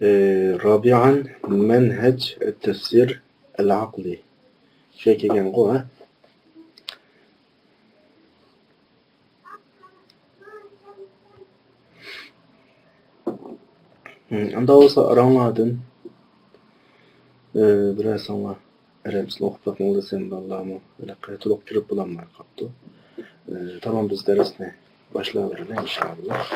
رابعا منهج التفسير العقلي. شيء كان قوة. Anda olsa aranladın. Biraz sonra Erems'le okup bakmalı sen de Allah'ımı öyle kayıtılık kürüp bulanmaya kaptı. Tamam biz dersine başlayalım inşallah.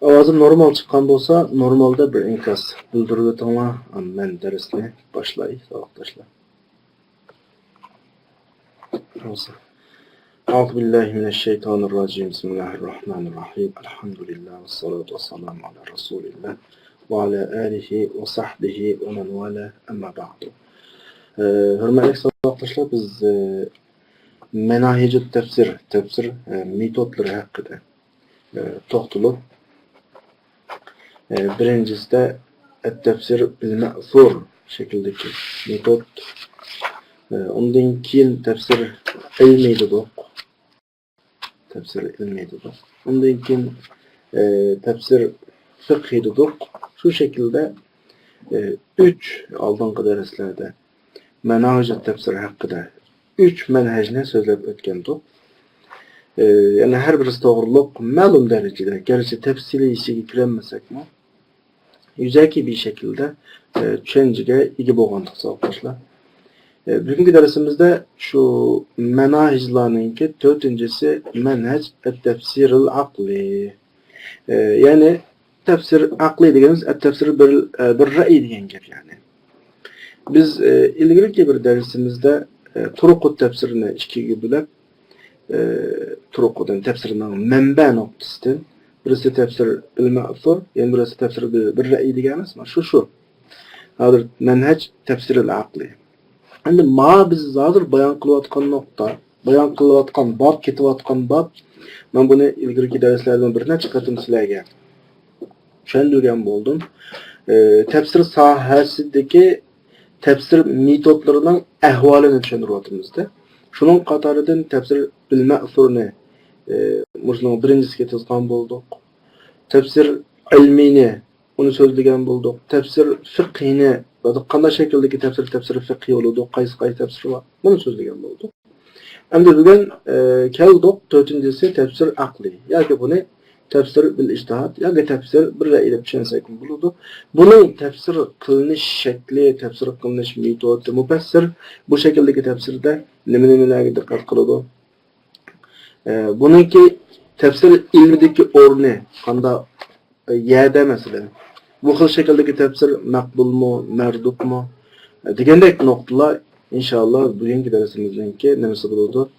Avazım normal çıkan olsa normalde bir inkaz bildirdi ama ben dersine başlayayım arkadaşlar. Olsa. Euzubillahimineşşeytanirracim. Bismillahirrahmanirrahim. Elhamdülillah ve salatu ve selamu ala Resulillah ve ala alihi ve sahbihi ve men vala amma ba'du. Hürmetli arkadaşlar biz menahicü tefsir metotları hakkında toxtulup birincisi de tefsir bil-me'thur şekildeki metot. Ondan keyin tefsir ilmi dedik. Ondan keyin tefsir fıkhi dedik. Şu şekilde 3 aldığım derslerde menhaj tefsir hakkında 3 menhajni sözlep ötkendik. Yani her birisi doğruluk malum derecede. Gerçi tefsili işe girenmesek mi? Yüzeki bir şekilde düşünceye iyi boğantıksa arkadaşlar. Bugünkü dersimizde şu menahijlarınki dördüncüsü menhaj et-tefsirul akli. Yani tefsir akli dediğimiz et-tefsir bir ra'y diyen gap yani. Biz ilgili bir dersimizde turukut tefsirini iki bölüp turukutun tefsirinden menba noktasından birisi tefsir bil-me'thur, yani birisi tefsir bir ra'y diyenimiz var. Şu. Adır menhaj tefsirul akli. Endi biz zadir bayan kılıvatkan nokta, bayan kılıvatkan bab, ketivatkan bab, ben bunu ilgili derslerden birine çıkarttım sizlerge. Şöyle buldum. Tefsir sahasideki tefsir metotlarının ehvalini düşünürüyatımızda. Şunun katarıdan tefsir bil-me'thurni, Müslüman birincisi ketizgan bulduk. Tefsir ilmini, onu sözlügen bulduk. Tefsir fıkhini, qanday şekildeki tefsir fıkhi oldu, qaysi tefsir var. Bunu sözlügen bulduk. Endi bugün keldik dördüncüsü tefsir akli. Yani bunu tefsir bil ijtihad, yani tefsir bir ra'y deb tushunsak bo'ladi. Bunun tefsir qilinish shakli, tefsir qilinish metodi, mufassir bu şekildeki tefsirde nimalarga diqqat qiladi? Bununki tefsir ilmideki o'rni qanday yerda masalan. Bu xil şekildeki tefsir maqbul mu, merdut mu? Degandek noktalar inşallah bugünkü dersimizdeki nemesi buludu?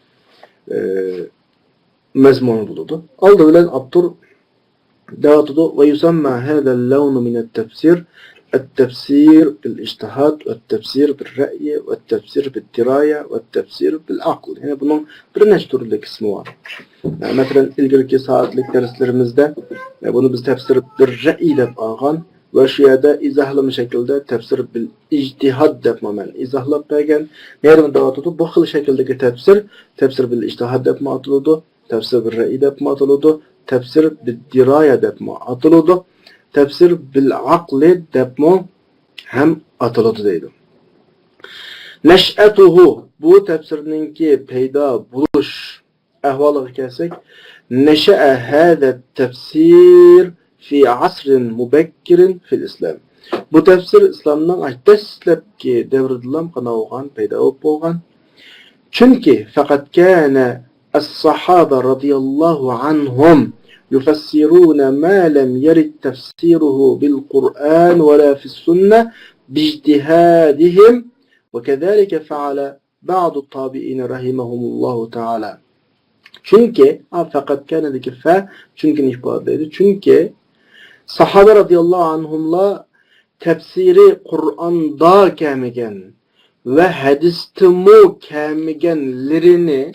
Mezmunu buludu. Aldı bilen Abdur dağıtıdı ve yusamma hâzel levnu minet tefsir التفسير بالاجتهاد والتفسير بالرأي والتفسير بالدراية والتفسير بالعقل. Yani bunun bir neçe türlü kısmı var. Yani mesela ilgili saatlik derslerimizde bunu biz tefsir bir ra'y deb algan ve şu yerde izahlı şekilde tefsir bil ijtihad deb men izahlab bergen. Nereden dağıtıdı? Bu xil şekildeki tefsir bil ijtihad deb atıldı, tefsir bil ra'y deb atıldı, tefsir bil diraya deb atıldı. Tefsir bil akli deb hem atıldı deydi. Neş'etuhu bu tefsirininki peyda buluş ehvalı kelsek neşe'e hâze tefsir fi asrin mubekkirin fil İslam. Bu tefsir İslam'dan dastlabki devridilan qanavgan peyda bo'lgan. Çünkü fakat kana as-sahaba radiyallahu anhum يفسرون ما لم يرد تفسيره بالقرآن ولا في السنة باجتهادهم وكذلك فعل بعض الطابعين رحمهم الله تعالى. Çünkü fakat kanedeki çünkü ifadeydi. Çünkü sahabe radıyallahu anhumla tefsiri Kur'an'da kemigen ve hadistimu kemigenlerini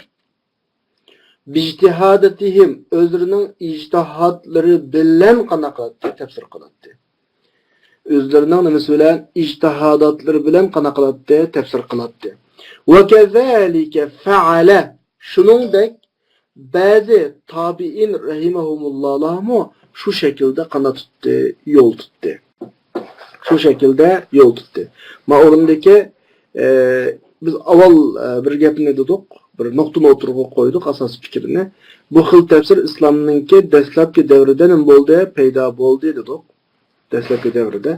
bijtihadatihim özlerinin ictihatları bilen qanaqalatdi tefsir qılatdi. Özlerinin mesela ictihadatları bilen qanaqalatdi tefsir qılatdi. Ve kezalike faale şuningdek bazı tabiin rahimehumullah'mu şu şekilde qana tutdi, yol tutdi. Şu şekilde yol tuttu. Ma orundaki biz avval bir gapni dedik, bir nuqtani o'tirg'a qo'ydik asas fikrini. Bu xil tafsir islomninki dastlabki davrida nima bo'ldi, paydo bo'ldi dedik. Dastlabki davrida.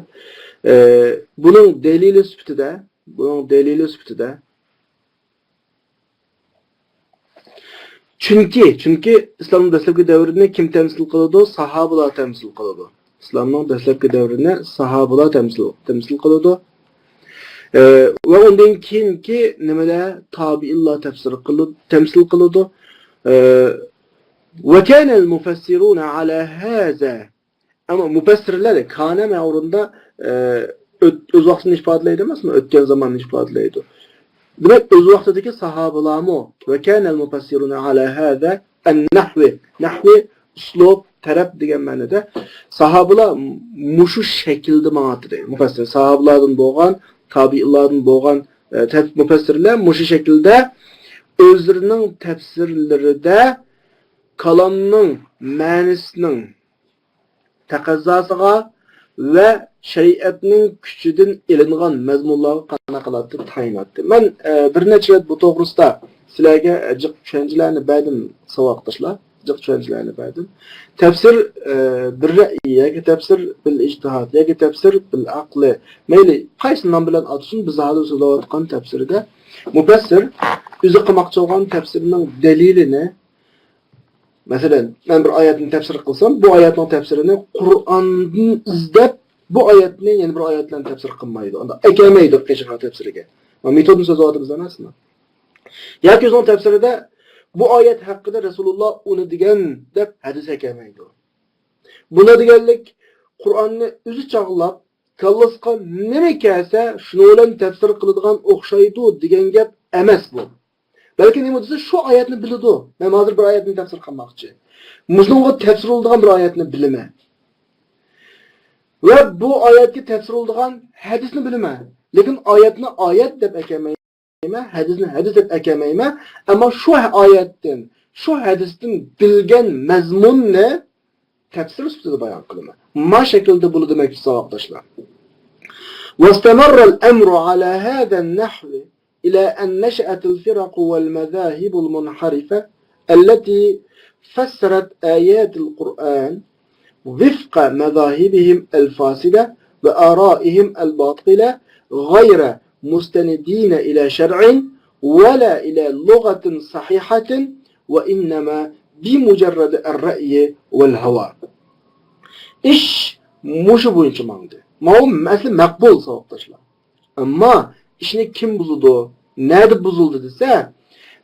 Buning delili sifatida Çünkü İslam'ın dastlabki davrini kim temsil qiladi? Sahobalar temsil qiladi. İslam'ın dastlabki davrini sahobalar temsil qiladi. Ve ondan keyinki nimalar tabi'inlar temsil qiladi. Ve kana'l mufassirun ala haza. Ama mufassirlar kana ma'runda öz vaqtini ifodalaydi emasmi? O'tgan zamanni ifodalaydi. Demek öz vaqtidagi sahobalarmi ve kana'l mufassirun ala haza an-nahwi. Nahwi uslub, taraf degan ma'noda sahobalar mushu shaklda ma'noda. Mufassir sahobalardan bo'lgan, tabi'inlardan bo'lgan mufassirlar mushu shaklda o'zlarining tafsirlarida kalamning ma'nosining taqozzosiga ve şeriatning kuchidan ilingan mazmunlarga qanaqa qiladi tayinlatdi. Men bir necha bu to'g'risida sizlarga jiq tushunchalarni berdim savoddoshlar, jiq tushunchalarni berdim. Tafsir bir ra'y yoki tafsir bil ijtihod yoki tafsir bil aqli, mayli qaysi nom bilan atsin, biz hozir so'zlayotgan tafsirda mufassir o'zi qilmoqchi bo'lgan tafsirning dalilini, masalan, men bir oyatni tafsir qilsam, bu oyatning tafsirini Qur'ondan izlab bu oyatni yana bir oyat bilan tafsir qilmaydi. Unda akamaydi qishqa tafsiriga. Va metodni so'zlayapti bizdan aslida. Yoki o'zining tafsirida bu oyat haqida Rasululloh uni degan deb hadis akamaydi. Buni deganlik Qur'onni o'zi chog'lab, kallasqa nima kelsa, shuni bilan tafsir qiladigan o'xshaydi degan gap emas bu. Belki nima desa şu oyatni biladi. Men hozir bir oyatni tafsir qilmoqchi. Musulmonga tafsir qilingan bir oyatni bilaman. Ve bu oyatga tafsir qilingan hadisni bilaman. Lekin oyatni oyat deb akamayman, hadisni hadis deb akamayman, ammo şu oyatdan, şu hadisdan bilgan mazmunni tafsir sifatida bayon qilaman. Ma shaklda bo'ladi demak savoddoshlar. واستمر الأمر على هذا النحو إلى أن نشأت الفرق والمذاهب المنحرفة التي فسرت آيات القرآن وفق مذاهبهم الفاسدة وآرائهم الباطلة غير مستندين إلى شرع ولا إلى لغة صحيحة وإنما بمجرد الرأي والهوى. إيش مش بوينش ماندي. ما هو مثل مقبول صوتشلا. أما İşini kim bozuldu? Nerede bozuldu dese,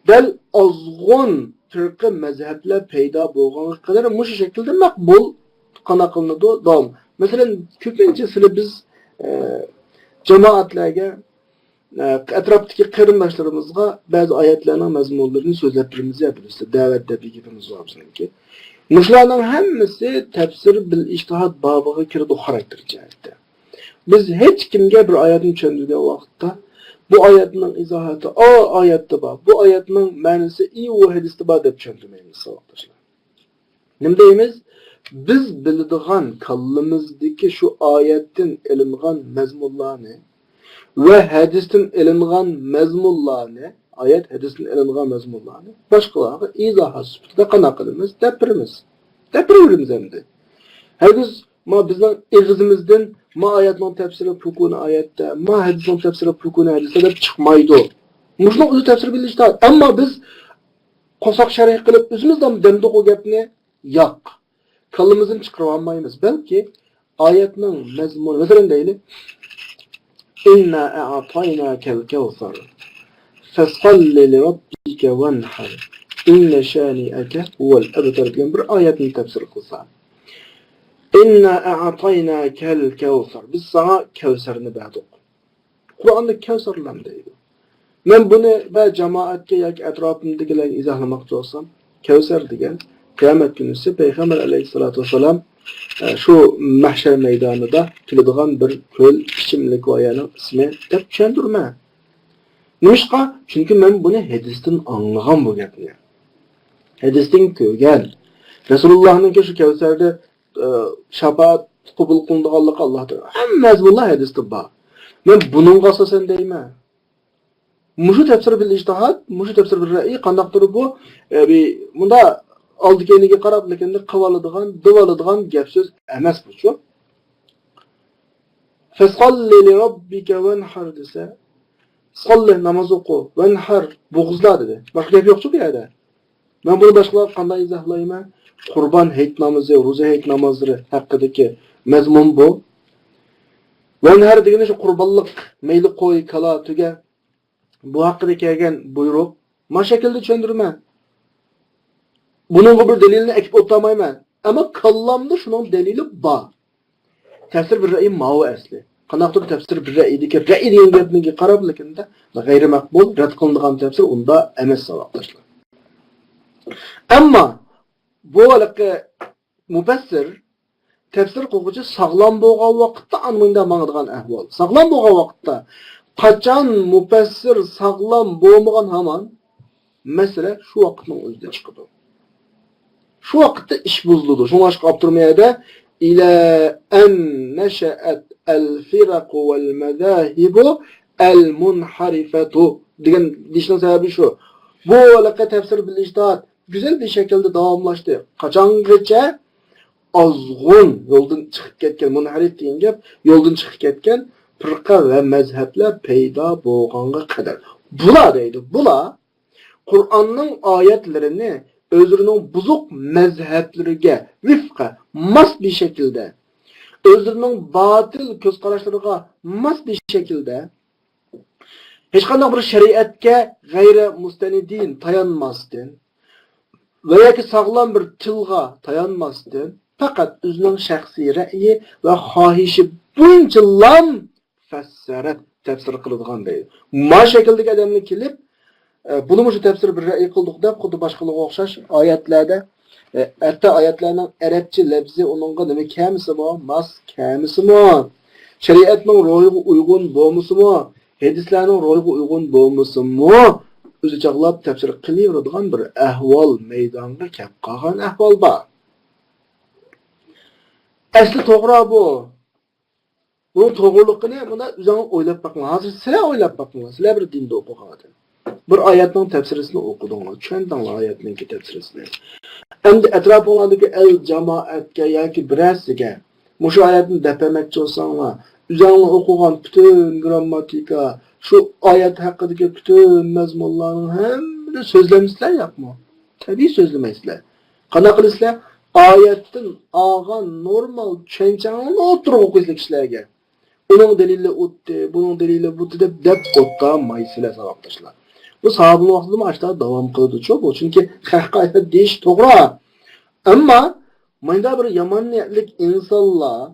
bel azgın Türk mezhepler peyda bo'lgan kadar bu şekilde makbul qana qılındı davam. Mesela köpüncesini biz cemaatlarga etrafdaki qarindoshlarımızga bazı ayetlerinin mazmunlarini so'zlab turimiz yapıyoruz. Davetde bir gibimiz var bizninki. Muşlarning hammasi tafsir bil ijtihod bobiga kiradi xarakter jihatda. Biz hech kimga bir oyatni tushundirgan vaqtda bu oyatning izohati oyatda bor, bu oyatning ma'nosi u hadisda bor deb tushuntirmaymiz savoddoshlar. Nima deymiz? Biz biladigan kallamizdagi shu oyatdan ilingan mazmunlarni ve hadisdan ilingan mazmunlarni, oyat hadisdan ilingan mazmunlarni boshqalarga izohat sifatida qana qilamiz, depirimiz endi. Hadis ma bizning ig'izimizdan ma oyatning tafsiri pukuni oyatda, ma hadisning tafsiri pukuni hadisda deb chiqmaydi. Mushuni o'zi tafsir bilishda, ammo biz qo'soq sharh qilib o'zimizdan demdiq o gapni yo'q. Kalımızın çıkarıp almayız. Belki ayetinin mezmunu, mesela deyli İnna a'taynakel kevser fesalli li rabbike venhar inne şani'eke huvel ebter diyen bir ayetini tefsir kılsa. İnna a'taynakel kevser. Biz sana kevserini verdik. Kur'an'da kevserlen deydi. Ben bunu ve cemaatke yoki etrafımdakilerine izahlamakçı olsam, kevser degan Kıyamet günüsü Peygamber aleyhissalatu vesselam şu mahşer meydanında kiladigan bir köl ichimlik vayanın ismi deb tushundirma. Nimishqa? Çünkü men buni hadisdan anglagan bu gapni. Hadisdan ko'rgan. Rasulullahning shu Kavsarda shafaat qabul qilinadiganligi Alloh taolo hammasi bunlar hadisda bor. Men buningga asosan deyman. Mushu tafsir bil ijtihad, mushu tafsir bil ra'yi qandaqdir bu bunda oldigeniga qarab lekanda qivaladigan, divaladigan gap so'z emas bu shu. Fasalli li robbika wanhar desa, salli namoz o'qi, wanhar bo'g'izla dedi. Boshqa gap yo'q-ku bu yerda. Men buni boshqalar qanday izohlayman? Qurban hayit namozi, ro'za hayit namozlari haqidagi mazmun bu. Wanhar degani shu qurbonlik, mayli qo'y, kala, tuga bu haqida kelgan buyruq. Ma shaklda tushundirman. Buning bir dalilini akib o'tamayman. Ammo kallamda shuning dalili bor. Tafsir bir ra'y ma'u asli. Qanaqdir tafsir bir ra'ydagi ra'y degan gapninki qarab lekanda g'ayri maqbul rad qilinadigan tafsir unda emas savoqdoshlar. Ammo bu alaqi mufassir tafsir qiluvchi sog'lom bo'lgan vaqtda anmunda mangadigan ahvol. Sog'lom bo'lgan vaqtda qachon mufassir sog'lom bo'lmagan hamon masala shu vaqtning o'zida chiqadi. Shu vaqtda ish buzildi. Shunga Abdurmayada ila an nasha'at al-firaq wal-madahib al-munharifatu degan deyishning sababi shu. Bu alaqa tafsir bil ijtihad güzel bir şekilde davamlaştı. Qachongacha azg'un yo'ldan chiqib ketgan munharif degan gap yo'ldan chiqib ketgan firqa va mazhablar paydo bo'lganga qadar. Bular deydi. Bular Qur'onning oyatlarini o'zlarining buzuq mazhablariga vifqa mos bir şekilde o'zlarining batil ko'z qarashlariga mos bir şekilde hech qanday bir shariatga g'ayri mustanidin tayanmasdan veya ki sağlam bir tilga tayanmasdan fakat o'zining shaxsiy ra'yi va xohishi bo'yicha lam fassarat tafsir qiladigan deydi. Ma shakldagi odamni kelib buni shu tafsir bir ra'y qildik deb xuddi boshqalarga o'xshash oyatlarda hatto oyatlarning arabcha lafzi uningga nima kamisimi, mas kamisimi, shariatning ro'yiga uyg'un bo'lmasimi, hadislarning ro'yiga uyg'un bo'lmasimi o'zi chaqlab tafsir qilaveradigan bir ahvol maydonga kelib qolgan ahvol bor. Asli to'g'ri bu. Bu to'g'riligini buni o'zing o'ylab boqing. Hozir sizlar o'ylab boqing. Sizlar bir dinda o'qigan. Bir oyatning tafsirini o'qidinglar. Tushundinglar oyatning tafsirini. Endi atrofinglardagi el jamoatga yoki birasiga mushu oyatni dapamoqchi bo'lsanglar, o'zing o'qigan butun grammatika şu ayet hakkındaki bütün mezmunların hepsini sözlemişler yapma. Tabii sözlemezler. Kana kılıslar ayetin ağan normal çençanını oturup okuyuslar kişilerge. Onun delili utti, bunun delili butti dep otta maysile sabaptaşlar. Bu sahabın vaxtında açta devam kıldı çok o. Çünkü ayet deyiş doğru. Ama mayda bir yaman niyetlik insanlar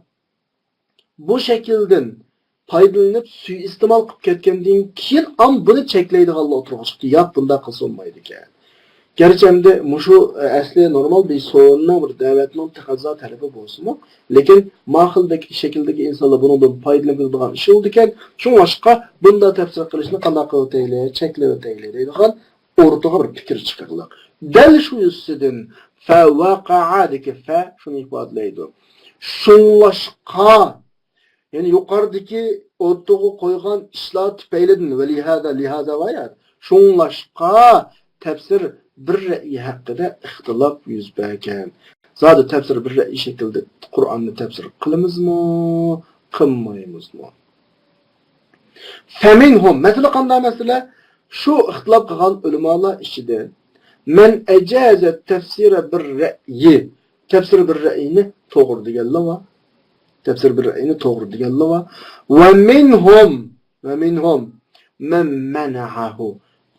bu şekilden paydalanıp suiistemal qilib ketgandan keyin ham buni cheklaydiganlar o'tirib chiqdi. Yo'q, bunda qilsa bo'lmaydi ekan. Garchi endi mushu asli normal bir so'nning bir da'vatning taqozo talabi bo'lsa-mu, lekin mahildagi shakldagi insonlar bundan foydalanadigan ish bo'ldi ekan, shunga bunda tafsir qilishni qanday qilib o'taylik, cheklab o'taylik deydigan o'rtaga bir fikr chiqardilar. Dal shu ustidan fa waqa'adiki fa shuni ifodalaydi. Shunlashqa yani yuqoridagi o'rtaga qo'ygan ishlar tufaylidan va lihaza vayat shunlashqa tafsir bir ra'yi haqida ixtilof yuz bergan. Zodi tafsir bir ra'yi shaklda Qur'onni tafsir qilamizmi, qilmaymizmi? Faminhum mesela qanday masala shu ixtilof qilgan ulamolar ichida man ajaza tafsira bir ra'yi tafsir bir ra'yini to'g'ri deganlar va tafsir bir ra'yini to'g'ri deganlar va minhum man mana'ahu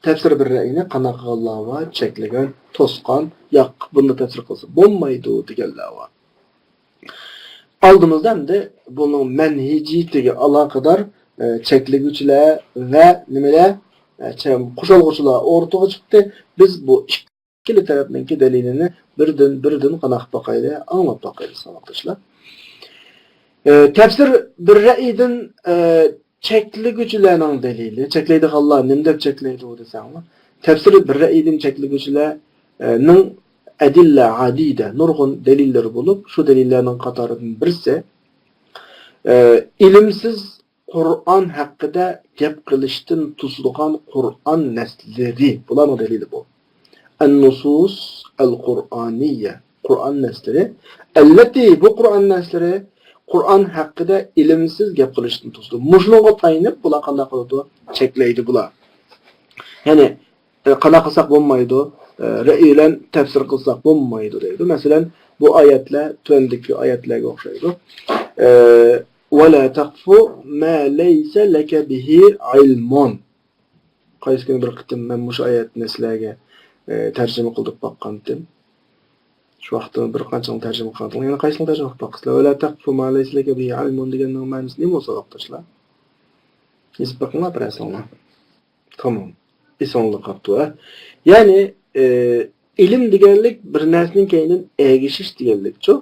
tafsir bir ra'yini qanaqa qilganlar va cheklagan, to'sqan, yo'q buni tafsir qilsa bo'lmaydi deganlar va oldimizda endi buning manhijiyatiga aloqador cheklaguvchilar va nimalar qo'shilg'uvchilar o'rtaga chiqdi. Biz bu ikkala tarafning dalilini birdan qanaq boqaylik, anglab boqaylik savoqdoshlar. Tafsir bir ra'ydan cheklaguvchilarning dalili, cheklaydiganlar nima deb cheklaydi desanglar, tafsir bir ra'ydan cheklaguvchilarning adilla adida nurg'un dalillar bo'lib, shu dalillarning qatoridan birisi ilimsiz Qur'on haqida gap qilishdan tusilgan Qur'on naslari bularning dalili bu. An-nusus al-Qur'aniyya Qur'on naslari allati bu Qur'on naslari Qur'on haqida ilimsiz gap qilishdan tusildi. Mushunga tayinib bular qanday qiladi? Cheklaydi bular. Ya'ni qanday qilsak bo'lmaydi, ra'y bilan tafsir qilsak bo'lmaydi deydi. Masalan, bu oyatlar tundagi oyatlarga o'xshaydi. وَلَا تَقْفُ مَا لَيْسَ لَكَ بِهِ عِلْمٌ. Qaysi kun bir qitim men bu oyatni sizlarga tarjima qilib boqqandim. Shu vaqtda bir qancha tarjima qildim. Yana qaysini tarjima qilib boqqansizlar? وَلَا تَقْفُ مَا لَيْسَ لَكَ بِهِ عِلْمٌ deganning ma'nosi nima bo'lsa o'qitishlar? His bakma birazdan. Tamam. İsonliq qapti. Ya'ni ilm deganlik bir narsaning keynidan ergishish deganlik-ku.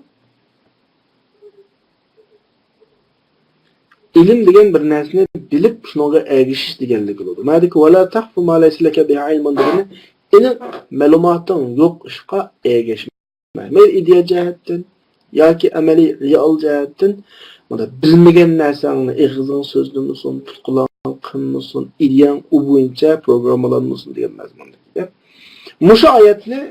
İlim degan bir narsani bilib shunga ergishish deganlik bo'ladi. Ma'diki wala taqfu ma laysa laka bihi ilmun degani aniq ma'lumotning yo'q ishqa ergashma. Mel ideya jihatdan yoki amaliy real jihatdan bunda bilmagan narsani ig'izing so'zlamusun, tutqulan qilmusun, ideyan u bo'yicha programmalanmusun degan mazmunda. Mushu oyatni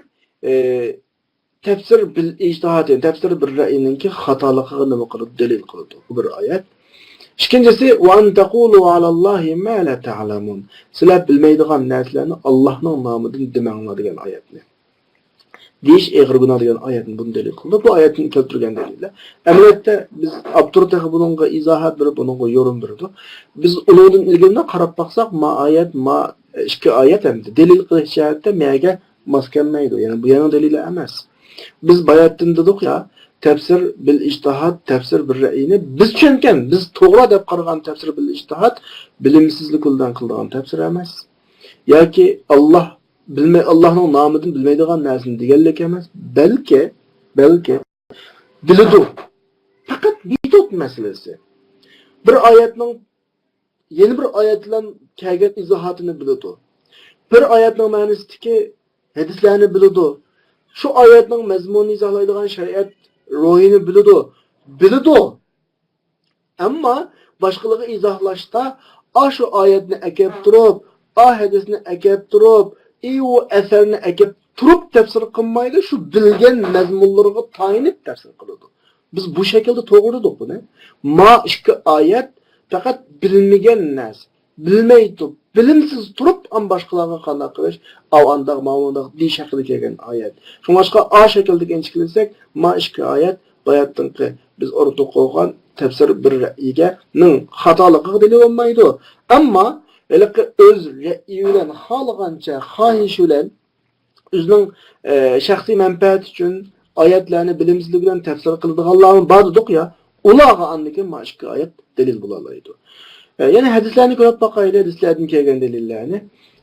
tafsir bil ijtihod, tafsir bir ra'yiningki xatoligini nima qilib dalil qiladi. Bu bir oyat. İkincisi وَاَنْ تَقُولُوا عَلَى اللّٰهِ مَا لَا تَعْلَمُونَ. Sizler bilmeydiğin narsalarni Allah'ın namıdan demenler degan ayetni. Deyiş eğri günah degan ayetni bunu delil kıldı. Bu ayetin keltirgen delille. Emniyette biz Abdurrahman bununla izahat verip bununla yorum verdi. Biz onun ilgilinde qarab baksak ma ayet ma iki ayet hem de delil kılış cihette meyge maskenmeydi. Yani bu yana delili emez. Biz bayattin dedik ya tefsir bil ijtihad, tefsir bir ra'yini biz tushungan, biz to'g'ri deb qaragan tefsir bil ijtihad bilimsizlik yo'ldan qilgan tefsir emas. Yoki Allohning nomidan bilmaydigan narsani deganlik emas, balki biladi. Faqat metod masalasi. Bir oyatning yeni bir oyat bilan kelgan izohatini biladi. Bir oyatning ma'nosidagi hadislarni biladi. Şu oyatning mazmunini izohlaydigan shariat ruhini biladi. Ammo boshqalarga izohlashda şu oyatni akab turib, hadisni akab turib, u asarni akab turib tafsir qilmaydi, shu bilgan mazmunlarga tayinib tafsir qiladi. Biz bu shaklda to'g'ridik buni. Ma ikki oyat faqat bilmagan narsa, bilmaydi, bilimsiz turib am boshqalarga qanday qilish, avandaq ma'lumot di shaklda kelgan oyat. Shunga a shaklda enchikilsak, ma ikki oyat bayatdinki biz o'rta qo'ygan tafsir bir ra'yiga ning xatoligiga dalil bo'lmaydi. Ammo o'z ra'yi bilan xohlagancha xohish bilan o'zining shaxsiy manfaati uchun oyatlarni bilimsizlik bilan tafsir qiladiganlarni bor dedik ya, ularga andikin ma ikki oyat dalil bo'la oladi. Yani hadislarni ko'rib boqaylik, hadislardan kelgan dalillarni.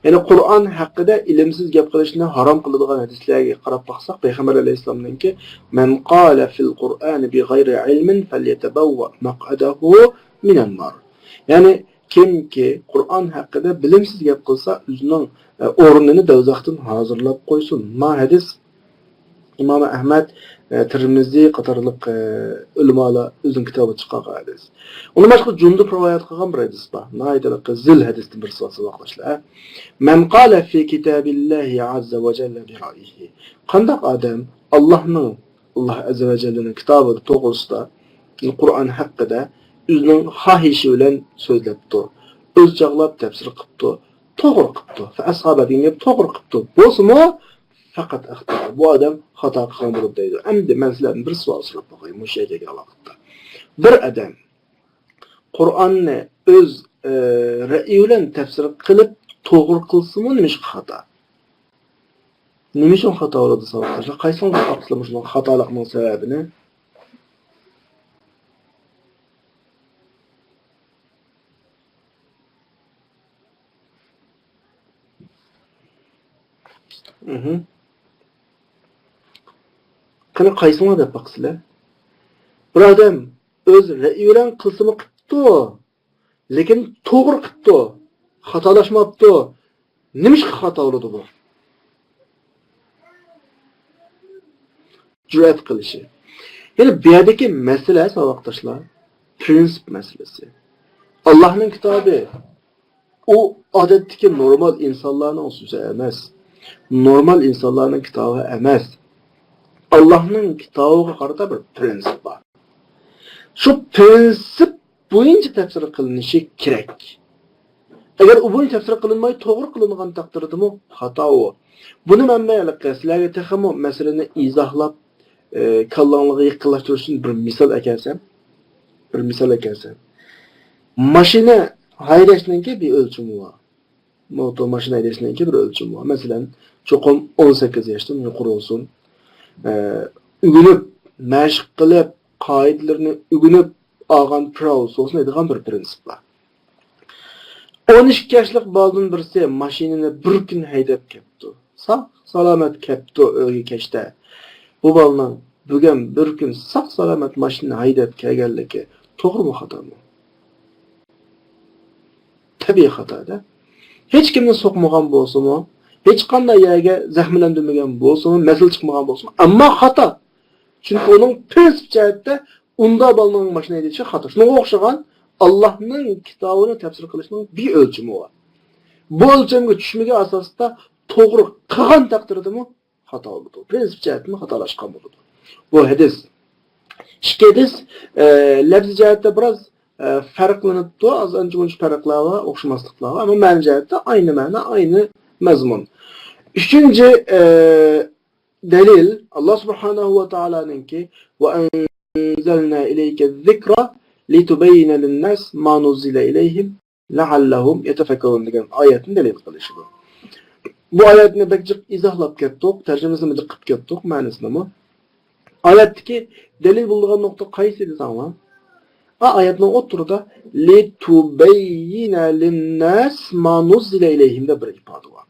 Yani Qur'on haqida ilimsiz gap qilishni harom qiladigan hadislarga qarab baqsak, Payg'ambar alayhisolamninki "Man qala fil Qur'ani bi g'ayri ilmin falyatabawwa maq'adahu minan nar." Yani kimki Qur'on haqida bilimsiz gap qilsa, o'zining o'rnini do'zaxdan hozirlab qo'ysin. Ma hadis İmam Ahmed Tirmizi qatorliq ulamolar o'zining kitobi chiqqan hadis. Uni boshqa Jundub rivoyat qilgan bir hadis bor. Naytaliq zil hadisni bir so'zi vaqtashlar. Man qala fi kitabillahi azza va jalla bi ra'yihi. Qandaq odam Allah azza va jallaning kitobida to'g'risida Qur'on haqida o'zining xohishi bilan so'zlabdi. O'z chaqlab tafsir qilibdi. To'g'ri qilibdi. Fa ashabaga to'g'ri qilibdi. Bo'lsa faqat xato. Bu odam xato qilgan bo'lib deydi. Endi men sizlardan bir savol so'rab qo'yay bu shayga aloqada. Bir odam Qur'onni o'z ra'yi bilan tafsir qilib to'g'ri qilsa-mu nima xato? Nima uchun xato bo'ladi savol? Qaysining aqlimiz shunday xatolikning sababini? Qani qaysini deb baqsizlar? Bir odam o'z ra'yi bilan qilsa-mu qildi, lekin to'g'ri qildi, xatolashmabdi. Nima uchun xato bo'ladi bu? Jur'at qilishi. Yani bu yerdagi masala savoqdoshlar, prinsip meselesi. Allah'ın kitabı o adetteki normal insanların sözü emez. Normal insanların kitabı emez. Allah'ın kitabı karada bir prensip var. Şu prensip boyunca tefsir kılınışı gerek. Eğer o boyunca tefsir kılınmayı doğru kılıngan takdirde mi hata o. Bunu mənbəyəlik sizlərə texmo məsələni izahlab kallanlığı yıqılaşdırır üçün bir misal əkərsəm. Maşina haydashninki bir ölçümü var. Motor maşina haydashninki bir ölçümü var. Məsələn, çoxum 18 yaşdan yuqori olsun. Ügünüb, məşq qilib, qoidalarini ügünüb alğan pravos olsun deydigan bir prinsip var. 12 yoshlik boladan birisi mashinani bir kun haydab ketdi. Sağ salamat ketdi o'yga kechda. Bu bolaning bugun bir kun sağ salamat mashina haydab kelganligi to'g'rimi xatomi? Tabiiy xatoda. Hech kimni so'qmagan bo'lsa-mu, hech qanday yerga zaxmlandirmagan bo'lsa-mu, masal chiqmagan bo'lsa-mu, ammo xato. Chunki uning prinsip jihatda unda bolaning mashina haydashi xato. Shunga o'xshagan Allah'ın kitabını tefsir kılışının bir ölçümü var. Bu ölçümge düşmege asasında doğru kılan takdirde mi hata oldu. Prensip cihetinde hatalaşkan oldu. Bu hadis. İşte hadis lafzi cihette biraz farklanıp da az önce bunun farklar var, okşamazlıklar var ama men cihette aynı mana, aynı mezmun. Üçüncü delil Allah subhanahu ve ta'ala'nın ki ve enzelna ileyke zikra لِتُبَيِّنَ لِلنَّاسِ مَا نُزِّلَ إِلَيْهِمْ لَعَلَّهُمْ يَتَفَكَّرُونَ degan ayetini delil qilishi bu. Bu ayetni bekcik izohlab ketdik, tarjimasini diqqat ketdik, ma'nosini mi? Ayetdagi delil bo'lgan nuqta qaysi desangmi? Ayetning o'tirida لِتُبَيِّنَ لِلنَّاسِ مَا نُزِّلَ إِلَيْهِمْ de bir ifoda var.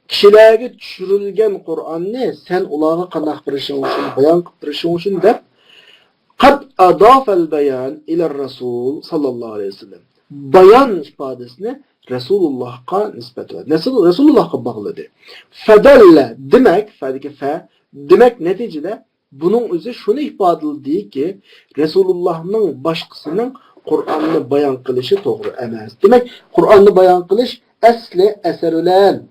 Kishilarga tushirilgan Qur'onni sen ularga qanday qilishing uchun, bayon qilib turishing uchun deb قد أضاف البيان إلى الرسول صلى الله عليه وسلم. Bayan ifadesini Resulullah'a nispet verdi. Resulullah'a bağladı. Fedelle demek, demek neticede bunun özü şunu ifade edildi ki Resulullah'ın başkasının Kur'an'ını bayan kılışı doğru emez. Demek Kur'an'ını bayan kılış esli eserülen.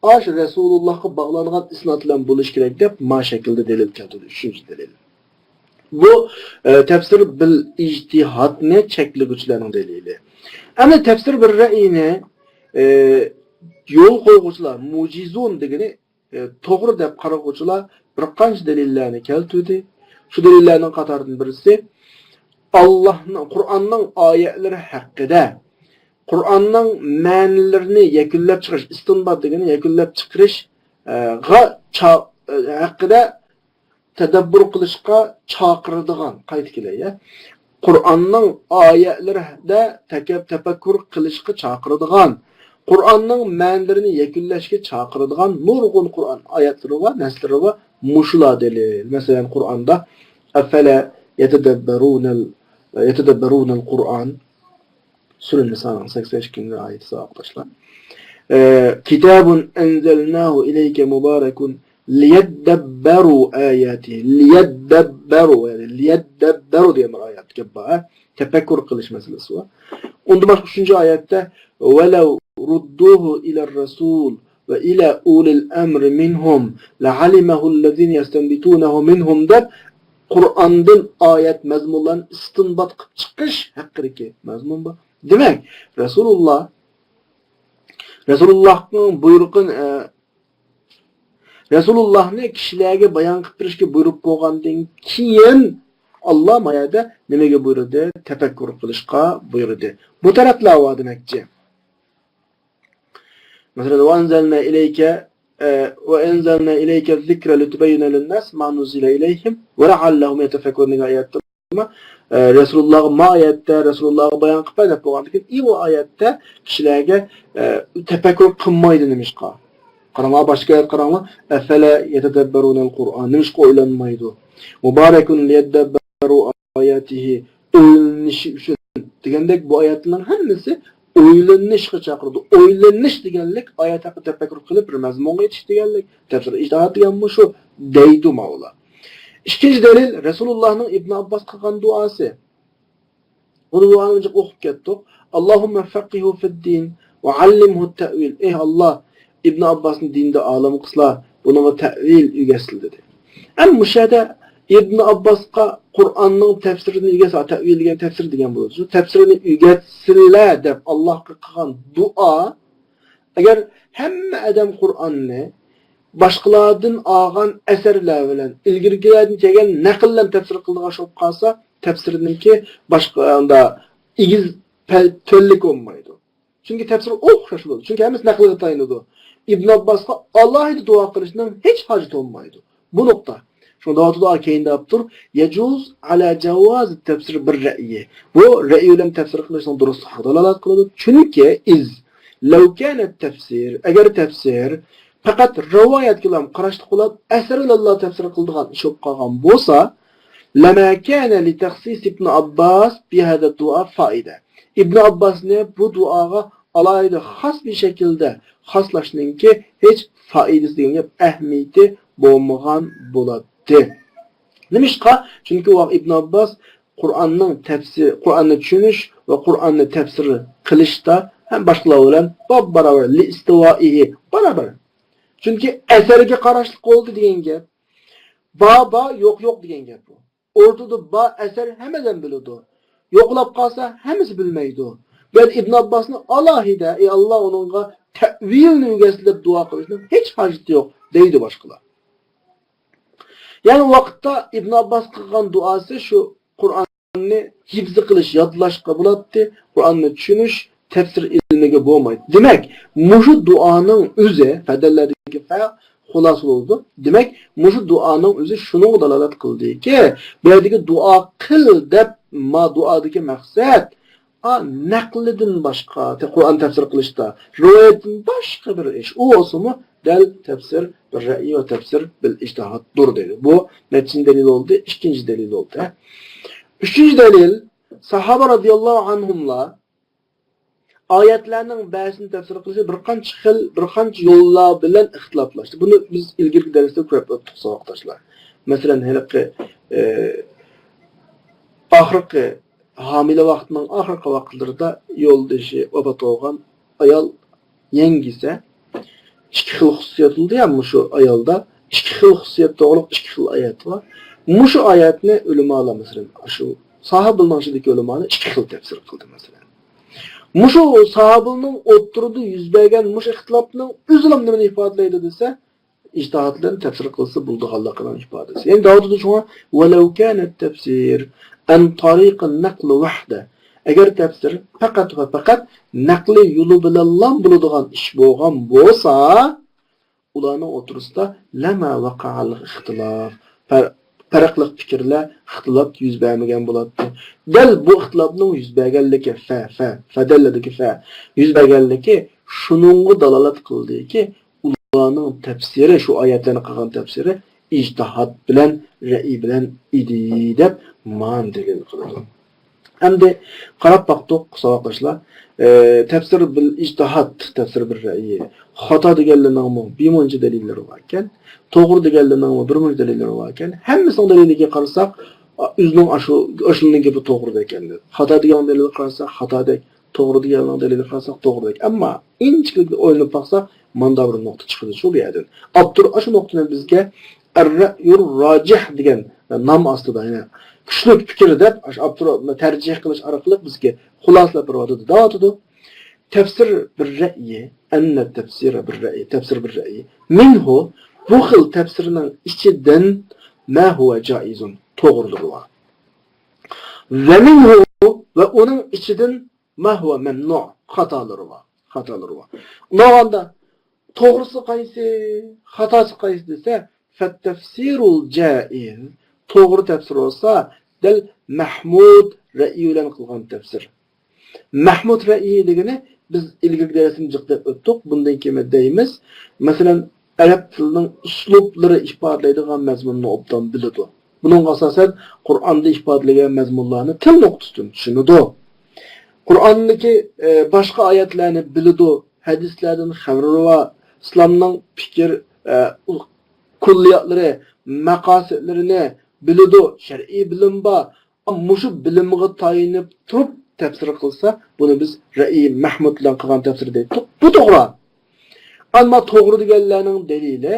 Aş Resulullah'a bağlanan isnatla buluş gerek de ma şekilde delil keltirdi. Üçüncü delil. Bu tefsir bil ictihat ne çekli güçlerin delili. Ama tefsir bir ra'yini yol koyguçular, mucizun degeni doğru dep qaraguçular bir qancha delillerini keltirdi. Şu delillerinin qatarından birisi Allah'ın Kur'an'ın ayetleri hakkında Kur'an'ın ma'nilarini yakunlab chiqarish, istinbat degeni yakunlab chiqarish hakkında tadabbur qilishga chaqiradigan qayt kelay. Qur'onning oyatlarida tafakkur qilishga chaqiradigan, Qur'onning ma'nilarini yakunlashga chaqiradigan nurg'un Qur'on oyatlari va naslari va mushular delil. Masalan, Qur'onda afala yatadabbaruna al-Qur'on Sura Nisa'nın 82. ayeti arkadaşlar. Kitabun enzelnahu ileyke mubarakun لِيَدَّبَّرُوا آيَاتِهِ لِيَدَّبَّرُوا diye bir ayet gibi. Tefekkür kılış meselesi var. Onda başka 3. ayette وَلَوْ رُدُّوهُ إِلَى الرَّسُولِ وَإِلَى أُولِي الْأَمْرِ مِنْهُمْ لَعَلِمَهُ الَّذِينَ يَسْتَنْبِتُونَهُ مِنْهُمْ de Kur'an'dan ayet mezmunlarını istinbat kılıp çıkış hakkındaki mezmun bu. Demek Resulullah'ın buyruğun Resulullah'ni kishilarga bayon qilib turishga buyruq bo'lgandan keyin Alloh mayada nimaga buyurdi? Tafakkur qilishga buyurdi. Bu taraflar va demakchi. Masalan, va anzalna ilayka zikra litubayyana lin-nas ma nuzila ilayhim va la'allahum yatafakkurun ayatda Resulullah ma ayatda Resulullah'a bayon qilib deb bo'lgandan keyin bu oyatda kishilarga tafakkur qilmaydi nimishqa. Qarama başka ayet qarama. Efele yetedebberunel Kur'an. Nimishqa o'ylanmaydi. Mubarakun liyedebberu ayatihi. O'ylanishi uchun degandek bu oyatlarning hammasi o'ylanishga chaqirdi. O'ylanish deganlik oyat haqida tafakkur qilib bir mazmunga yetish deganlik. Tafsir ijtihod degan bu shu deydi Mavla. İkinci delil Resulullah'ın İbn Abbas qilgan duosi. Bunu duanı önce okup kettik. Allahümme faqihu fid din ve allimhu te'vil. Ey Allah, İbn Abbas'ın dinde alımı kısla, bunu te'vil ügesil dedi. Hem müşahede İbn Abbas'a Kur'an'ın tefsirini ügesil, te'vil degen tefsir degen buluyor. Tefsirini ügetsinler deb Allah'a kılgan dua, eğer hem adam Kur'an'ını başqalardan alğan eserler bilen ilgirgilerden kelgan naqllan tefsir qildigan şop qalsa, tefsirininki başqa igiz töllik olmaydı. Çünkü tefsir o'xshash bo'ladi. Çünkü hammasi naqlga tayinladi. İbn Abbas'a Allah'a dua qilishdan hech hojat olmaydi. Bu nokta. Şunda dua keyinde yaptır. Yecuz ala cevaz tefsir bir ra'yi. Bu ra'yi bilen tefsir qilishdan durust dalalat qiladi. Çünkü law kana tefsir, eğer tefsir fakat rivayet kilam qarashli qilib asrul Allah tefsir qildigan ish bo'lib qolgan bo'lsa, lama kana li takhsis ibn Abbas bi hada dua foyda. İbn Abbas'ni bu duaga alayda xos bir şekilde xoslashninki hech foydasi degan gap ahamiyati bo'lmagan bo'ladi. Nimishqa? Chunki vaqt İbn Abbas Qur'onning tefsir, Qur'onni tushunish va Qur'onni tefsir qilishda ham boshqalar bilan barobar li istivoihi barobar. Çünkü eserge qarashlik oldu degan gap. Ba yok degan gap bu. Ortada ba eser hammadan biladi. Yo'qlab qolsa hammasi bilmaydi. Ben İbn Abbas'ni alohida, ey Allah onunga ta'vilni o'rgatilib duo qilishning hech hojati yo'q deydi boshqalar. Yani vaqtda İbn Abbas qilgan duosi shu Qur'onni hifz qilish, yodlashga bo'ladi, Qur'onni tushunish, tefsir ilmiga bo'lmaydi. Demek, mushu duanın o'zi fadallardagi xulos bo'ldi. Demek, mushu duanın o'zi shuni dalolat qildiki, bu yerdagi duo qil deb ma duodagi maqsad naqlidan boshqa, Qur'on tefsir qilishda, rivoyatdan boshqa bir ish. U o'simi dal tefsir bir ra'y va tefsir bil ijtihaddir dedi. Bu nechinchi dalil oldu? İkinci dalil oldu. Üçüncü dalil, sahaba radıyallahu anhumlar ayetlerinin bazısını tefsir qilishi bir qancha yo'llar bilan ixtiloflashdi. Buni biz ilgirgi darsda ko'rib o'tdik savoqdoshlar. Masalan, haliqi oxirgi homila vaqtining oxirgi vaqtlarida yo'ldoshi vafot bo'lgan ayol yangisa ikki xil xususiyat bo'ldi ham shu ayolda. Ikki xil xususiyat to'g'riliq ikki xil oyat bor. Mushu oyatni ulamolar masalan shu sahobaning ichidagi ulamolar ikki xil tefsir qildi masalan. Mushu sahabenin oturduğu yüz bergen muş ihtilafının üzülüm nimeni ifadelaydı dese, ictihatların tefsir kılsı buldu Allah'ın ifadesi. Yani daha da şuna وَلَوْ كَانَ التَّفْسِيرِ اَنْ طَرِيقَ النَّقْلِ وَحْدَ. Eğer tefsir fakat nakli yolu bilallam buluduğun iş boğan bolsa, ulanın oturusda lema vaka'al ihtilaf. Farqlı fikirler, ihtilaf yüz bermegen buladı. Del bu ihtilafның yüz bergenligi fadalladagi yüz bergenligi şununğa dalalat qildi ki, ularning tefsiri, şu ayetlerini qilgan tefsiri ijtihad bilan, ra'i bilan idi deb man dalil qiladi. Endi qarab baqdiq savoqdoshlar, tefsir bil ijtihad, tefsir bil ra'i, xato deganlarning bimuncha dalillari bor ekan. To'g'ri deganlarning birmuncha dalillari bor ekan. Hammasining daliliga qarasak, o'zining ashulning gapi to'g'ri ekan. Xato degan dalilga qarasak, xatodek, to'g'ri degan dalilga qarasak, to'g'ridek. Ammo inchlikda o'ylab baqsak, manda bir nuqta chiqadi shu yerdan. Abdur shu nuqtani bizga ar-ra'yur rojih degan nom ostida, ya'ni kuchli fikr deb Abdur tarjih qilish orqali bizga xulosalab beradi. Da'atudu tefsir bir ra'yi, anna tefsir bir ra'yi. Minhu bu xil tefsirning ichidan ma huwa jaizun, to'g'ridir va. Va minhu va uning ichidan ma huwa mamnu, xatolari va. Ularda to'g'risi qaysi, xatosi qaysi desa, fat tafsirul jaiz, to'g'ri tefsir olsa, dal Mahmud ra'yi bilan qilgan tefsir. Mahmud ra'yi degani biz ilgirgi darsini jiqlab o'tdik. Bundan keyin deymiz. Masalan, arab tilining uslublari ifodalaydigan mazmunni obdan biladi. Buning asosan Qur'onda ifodalagan mazmunlarni til nuqtasidan tushunadi. Qur'ondagi boshqa oyatlarni biladi, hadislardan xabar va islomning fikr kulliyatlari, maqosidlarini biladi, shar'iy bilim bor. Ammo shu bilimga tayinib turib tefsir kılsa bunu biz Ra'i Mahmud bilan qilgan tefsir deydi. Bu to'g'ri. Ammo to'g'ri deganlarning dalili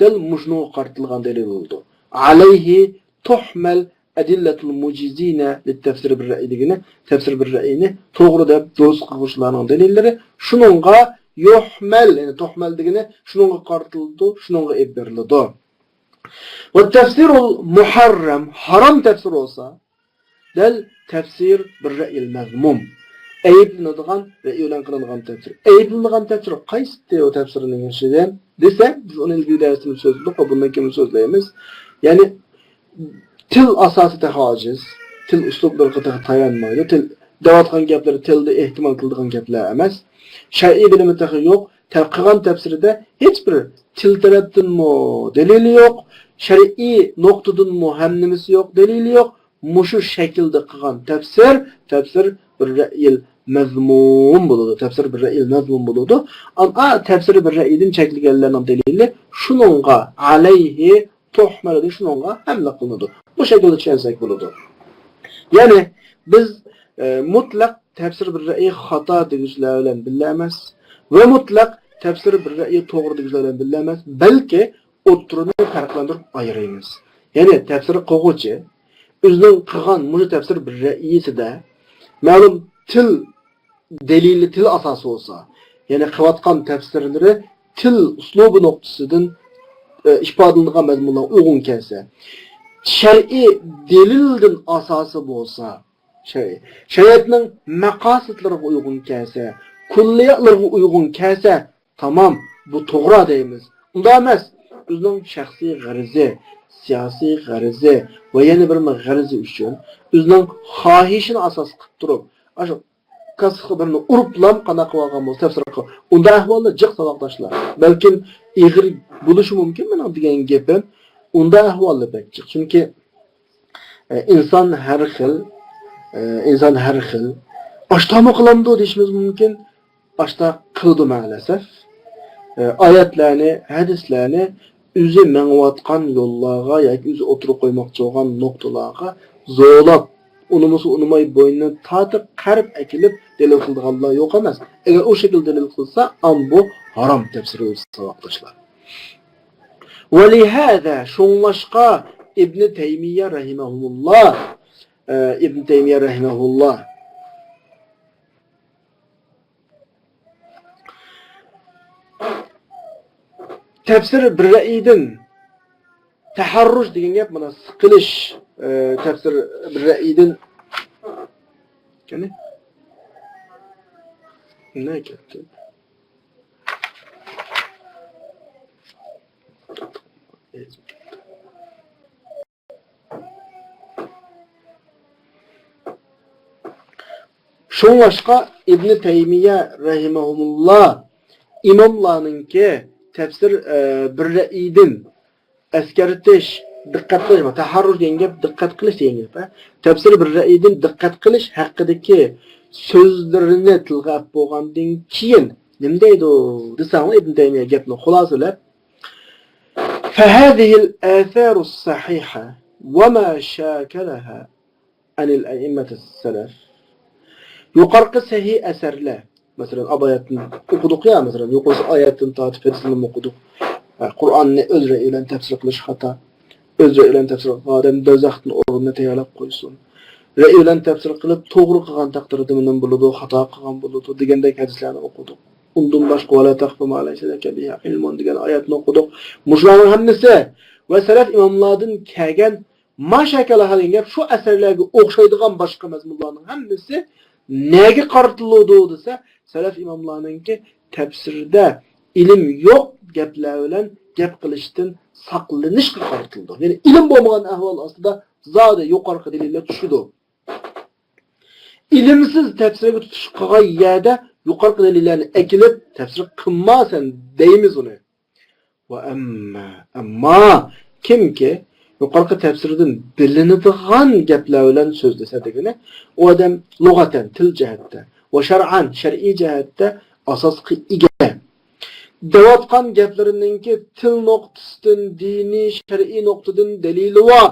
dil mushnu qartilgan dalil bo'ldi. Alayhi tuhmal adillatul mujizina lit-tafsir bir-ra'i degani tefsir bir-ra'ini to'g'ri deb do'st qilishlarning dalillari shuningga yuhmal, yani tuhmal degani shuningga qartildi, shuningga ib berildi. Ve tefsirul muharram haram tefsir olsa del tefsir bir-ra'il mazmum. Eyiblanadigan ve e'lon qilinadigan tefsir. Eyiblanadigan tefsir qaysi o tefsirning ishidan desa, biz uni ilgili darsda so'zladik va bundan keyin so'zlaymiz. Ya'ni til asosida hojiz, til uslublarga tayanmaydi. Til davatgan gaplar tilda ehtimol qiladigan gaplar emas. Shar'iy bilimi tahi yo'q. Qilgan tefsirida hech bir til tarafdanmi dalili yo'q, shar'iy nuqtadanmi ham nimasi yo'q, dalili yo'q. Mushu shaklda qilgan tefsir bir-ra'il mazmum bo'ladi. Tefsir bir-ra'il mazmum bo'ladi. Ammo tefsir bir-ra'ildan chekilganlarning dalili shuningga alayhi tuhmaladi, shuningga hamla qilinadi. Bu shaklda tushunsak bo'ladi. Ya'ni biz mutlaq tefsir bir-ra'i xato degichlar bilan bilamas ve mutlaq tefsir bir-ra'i to'g'ri degichlar bilan bilamas, balki o'ttirini farqlantirib ayiramiz. Ya'ni tefsir qilguvchi o'zining qilgan mush tefsir bir-ra'isida ma'lum til dalili til asosi bo'lsa, ya'ni qilayotgan tefsirlari til uslubi nuqtasidan ifodalangan mazmunga uyg'un kelsa, shar'iy dalildan asosi bo'lsa, shariatning maqosidlariga uyg'un kelsa, kulliyatlarga uyg'un kelsa, tamam, bu to'g'ri deymiz. Unda emas, o'zining shaxsiy g'arizi, siyosiy g'arizi va yana bir g'arizi uchun o'zining xohishini asos qilib turib, shu kasqi birini uriblam qana qilgan bo'lsa, tafsir qilib, unda ahvolda jiq saboqdoshlar. Balkim ig'ir bo'lishi mumkin men degan gapim, unda ahvolda bakchiq. Chunki inson har xil Aştama qılamdı deyishimiz mumkin. Aşta qildi maalesef. Oyatlarni, hadislarni o'zi mengayotgan yo'llarga yoki o'zi o'tirib qo'ymoqchi bo'lgan nuqtalarga zo'lab, unumay bo'ynini tatib, qarib akilib dalil qilganlar yo'q emas. Agar o shaklda dalil qilsa, bu harom tafsiri o'zi savoqdoshlar. Va lihada shunlashqa Ibn Taymiye rahimahullah tefsir bir-ra'idin taharruj degan gap mana siqilish tefsir bir-ra'idin ne ketdi? Şunlaşqa İbn Taymiye rahimahullah imamlarınki tefsir bir-ra'idin eskartish, diqqat qilish, taharruj degan gap diqqat qilish degan gap. Tefsir bir-ra'idin diqqat qilish haqidagi so'zlarini tilga olib bo'lgandan keyin nima deydi desam, Ibn Taymiya gapni xulosalab, فهذه الآثار الصحيحة وما شاكلها عن الأئمة السلف yuqorqi sahih asarlar, masalan oyatni o'qidik ya, masalan yuqorqi oyatdan tortib hadislarni o'qidik. Qur'onni o'z ra'i bilan tafsir qilish xato. O'z ra'i bilan tafsir qilgan odam do'zaxning o'rnini tayyorlab qo'ysin. Ra'i bilan tafsir qilib to'g'ri qilgan taqdirda nima bo'ladi, xato qilgan bo'ladi degandek hadislarni o'qidik. Undan boshqa wala taqfu ma laysa laka bihi ilmun degan oyatni o'qidik. Mushlarning hammasi va salaf imomlardan kelgan mashakala degan gap shu asarlarga o'xshaydigan boshqa mazmunlarning hammasi nega qartiladi desa, salaf imomlarninki tafsirda ilm yo'q gaplar bilan gap qilishdan saqlanishga qartildi. Ya'ni ilm bo'lmagan ahvol ostida zoda yuqorqi dalillar tushidi. Ilmsiz tafsirga tutish qilgan yerda yuqorqi dalillarni akilib tafsir qilmasan deymiz uni. Va amma kimki yuqorqi tafsirdan bilinadigan gaplar bilan so'zlasa degani, u odam lug'atan, til jihatda va shar'an, shar'iy jihatda asosga ega. Deyotgan gaplariningki til nuqtasidan, diniy, shar'iy nuqtadan dalili va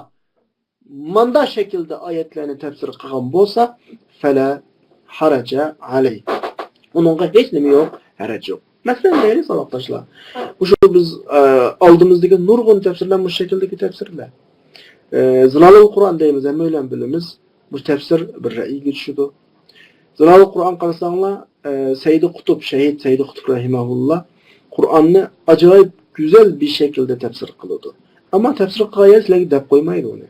manda şekilde ayetlerini tefsir kılgan bolsa fela haraca aleyh. Onunla hiç nemi yok, harac yok. Mesela neyli salaktaşlar? Bu şu biz aldığımızdaki nurgun tefsirler bu şekildeki tefsirler. Zilalul Kur'an deyimiz, hem öyle bilimiz. Bu tefsir bir ra'yi geçiyordu. Zilalul Kur'an karşısında Seyyid-i Kutup, Şehit Seyyid-i Kutup rahimahullah Kur'an'ı acayip güzel bir şekilde tefsir kılıyordu. Ama tefsir gayesiyle dep koymaydı onu.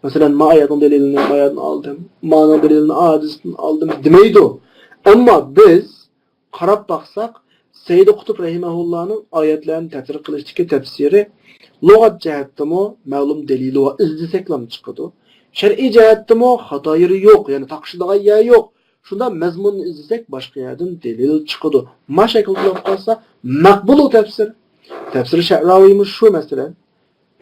Mesela ma'ayatın delilini ma'ayatını aldım, ma'nın delilini hadisini aldım demeydi o. Ama biz karab baksak Seyyid-i Kutup rahimahullah'ın ayetlerini tefsir kılıştaki tefsiri lügat cihettimi ma'lum delili ve izdiseklam çıkıyordu. Şer'i cihettimi hatayırı yok, yani takşıdağa yer yok. Şunda mezmununu izlesek başka yerden delil çıkıyordu. Ma şekilde kalsa makbul tefsir. Tefsir-i Şe'raviymiş şu mesela.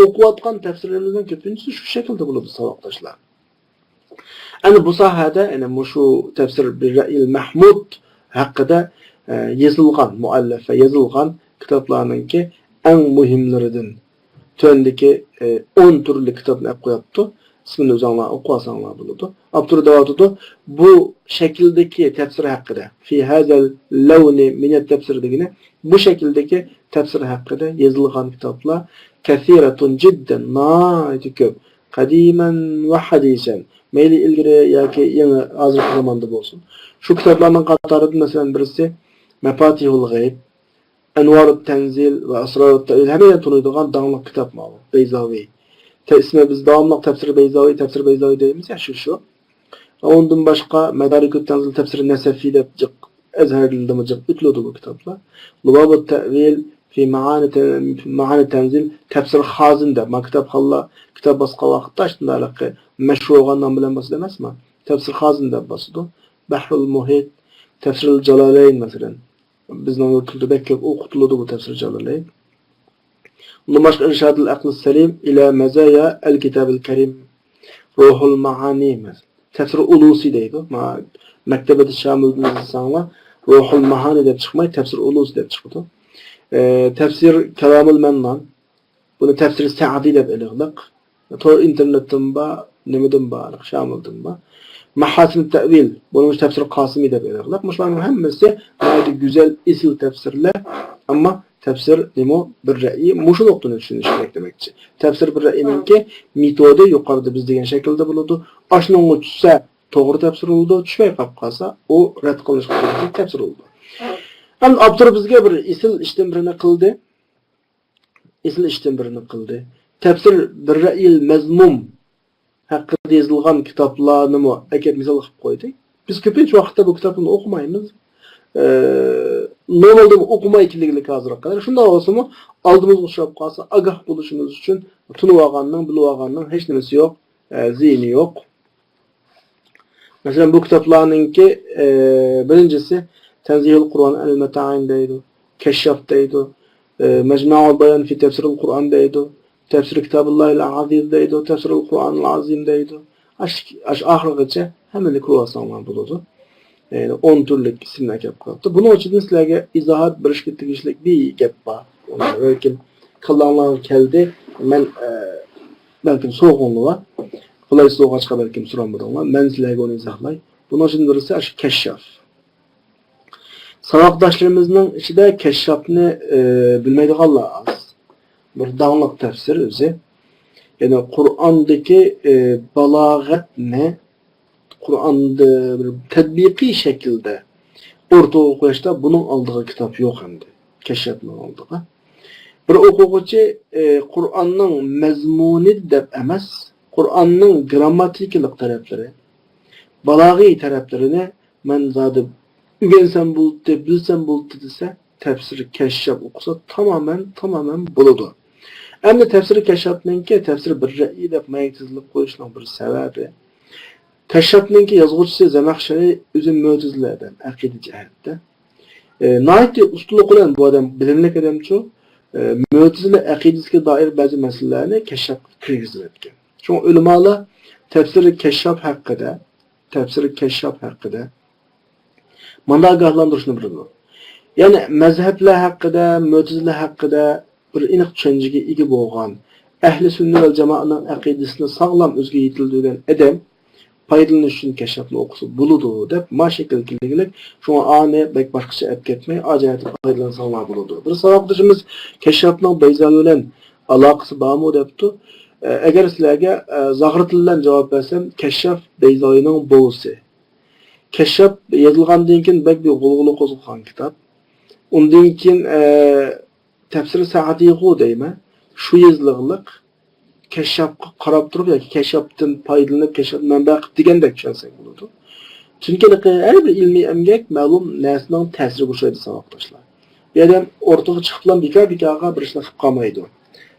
Okuvatkan tefsirlerimizden köpüncüsü şu şekilde bulundu savaktaşlar. Yani bu sahada yani şu tefsir bir ra'il mahmud hakkında yazılgan, muallefe yazılgan kitaplarınki en muhimlerinden. Töndeki 10 türlü kitabını koyaptı. İsmini uzanlar okuasanlar buludu. Abdurrahman bu şekildeki tefsir hakkında fi hazel levni minet tefsir dediğine bu şekildeki tefsir hakkında yazılgan kitaplar kesiretun cidden naiti köp kadimen ve hadisen meyli ilgili ya ki yeni azrık zamanda olsun. Şu kitaplardan katarıdı mesela birisi Mefatihul Gayb, Envar-ı Tenzil ve Asrar-ı Tevil hemen tanıydığı dağınlık kitap mı bu? Beyzavi. İsmi biz devamlı tefsir Beyzavi dediğimiz ya şu. Ondan başka Medarikut Tenzil tefsir Nesefi de ezherli demecek ütüldü bu kitaplar. Lubab-ı Tevil fi maani tenzil tefsir Hazin de. Ma kitap halla kitap baska vakitte açtığında alakı meşru olandan bilen bahsi demez mi? Tefsir Hazin de basıdı. Behrul Muhit, Tefsir Celaleyn mesela. Bizden örtüldü belki okutuldu bu Tefsir Celaleyn. Ondan başka İrşad-ül Akl-ı Selim ile mezaya el-Kitab-ül Kerim Ruhul Mahani mesela. Tefsir Ulusi deydi. Mektebede Şamil bin İnsanlar Ruhul Mahani de çıkmayı Tefsir Ulusi de çıktı. Tefsir Kelamul Mennan. Bunu Tefsir Sa'di de belirlik. Tor internetten ba, nemeden ba, Şamil'den ba. Mahasin Tevil. Bunun Tefsir Kasimi de belirlik. Muşların hemmesi güzel isil tefsirler ama tefsir demo bir ra'yi muşun olduğunu düşünmek demekçi. Tefsir bir ra'yinin ki metodu yukarıda biz degen şekilde buludu. Aşının düşse doğru tefsir oldu. Düşmey kalsa o red kılınış tefsir oldu. Ama Abdur bizge bir isil işlemlerini kıldı. Tefsir bir ra'yil mezmum hakkında yazılgan kitaplarını mı ekip misal koydu. Biz köpünç vakitte bu kitabını okumayımız. Normalde okumayı ikiliklik hazır kadar. Şunda olsa mı aldığımız uçrap kalsa agah buluşumuz için tunu bulu hiç nemesi yok. Zihni yok. Mesela bu kitaplarınki birincisi Tenzihul Kur'an el-Meta'indeydi. Keşşaf'taydı. Mecmu'ul Bayan fi Tefsirul Kur'an'daydı. Tefsir Kitabullahil Aziz'deydi. Tefsirul Kur'an'l Azim'deydi. Ahırgıca hemen kruvasanlar buludu. 10 türlük isimler yaptı. Bunun için sizlerge izahat birleşiklik bir gap var. Belki kıllanlar keldi. Ben belki soğuğunlu var. Kolay soğuk açka belki soramadım var. Ben sizlerge onu izahlay. Bunun için birisi keşşaf. Sanatdaşlarımızın içinde keşşafını bilmeydik Allah az. Bir dağınık tefsir özü. Yani Kur'an'daki balagat ne? Kur'an'da bir tedbiki şekilde orta okuyuşta bunun aldığı kitap yok hem de. Keşfetme aldığı. Bir okuyucu Kur'an'ın mezmuni de emez. Kur'an'ın gramatiklik tarafları, balagi taraflarını men zaten ügensem buldu, bilsem buldu dese tefsiri keşşaf okusa tamamen buludu. Hem de tefsiri keşşafınınki tefsiri bir ra'yi de mayetizlik koyuşunun bir sebebi. Keşşafınınki yazgıcısı Zemahşeri üzüm mütezillerden, akide cihette. Nahit ustalık olan bu adam, bilimlik adam çoğu, mütezile akidesine dair bazı meselelerini keşşaf kirgizir etken. Çünkü ulemalar tefsiri keşşaf hakkında mandagahlandırışını bilirler. Yani mezhepler hakkında, mütezile hakkında bir iniq düşüncege ega bo'lgan Ahli sünnet vel cemaatning aqidasini sog'lom o'zga yetildirgan adam foydalanish uchun kashfni o'qisa bo'ladi deb ma shaklligilik shunga ani bek boshqacha aytib ketmay ajoyib foydalansa bo'ladi. Bir savodishimiz kashfning Bayzavi bilan aloqasi bormi debdi. Agar sizlarga Zahiriy bilan javob bersam, kashf Bayzavining bo'g'isi. Kashf yozilgandan keyin bek bir g'ulg'ula qo'zg'algan kitob. Undan keyin tafsir Sa'diy deyman. Shu yozliqliq kashfga qarab turib yoki kashfdan foydalanib kashf manba qilib degandek tushunsak bo'ladi. Chunki har bir ilmiy emgak ma'lum narsaning ta'siri bo'shaydi savoqdoshlar. Bu yerdan o'rtaga chiqiblan bika-bikaga bir ishni qilib qolmaydi.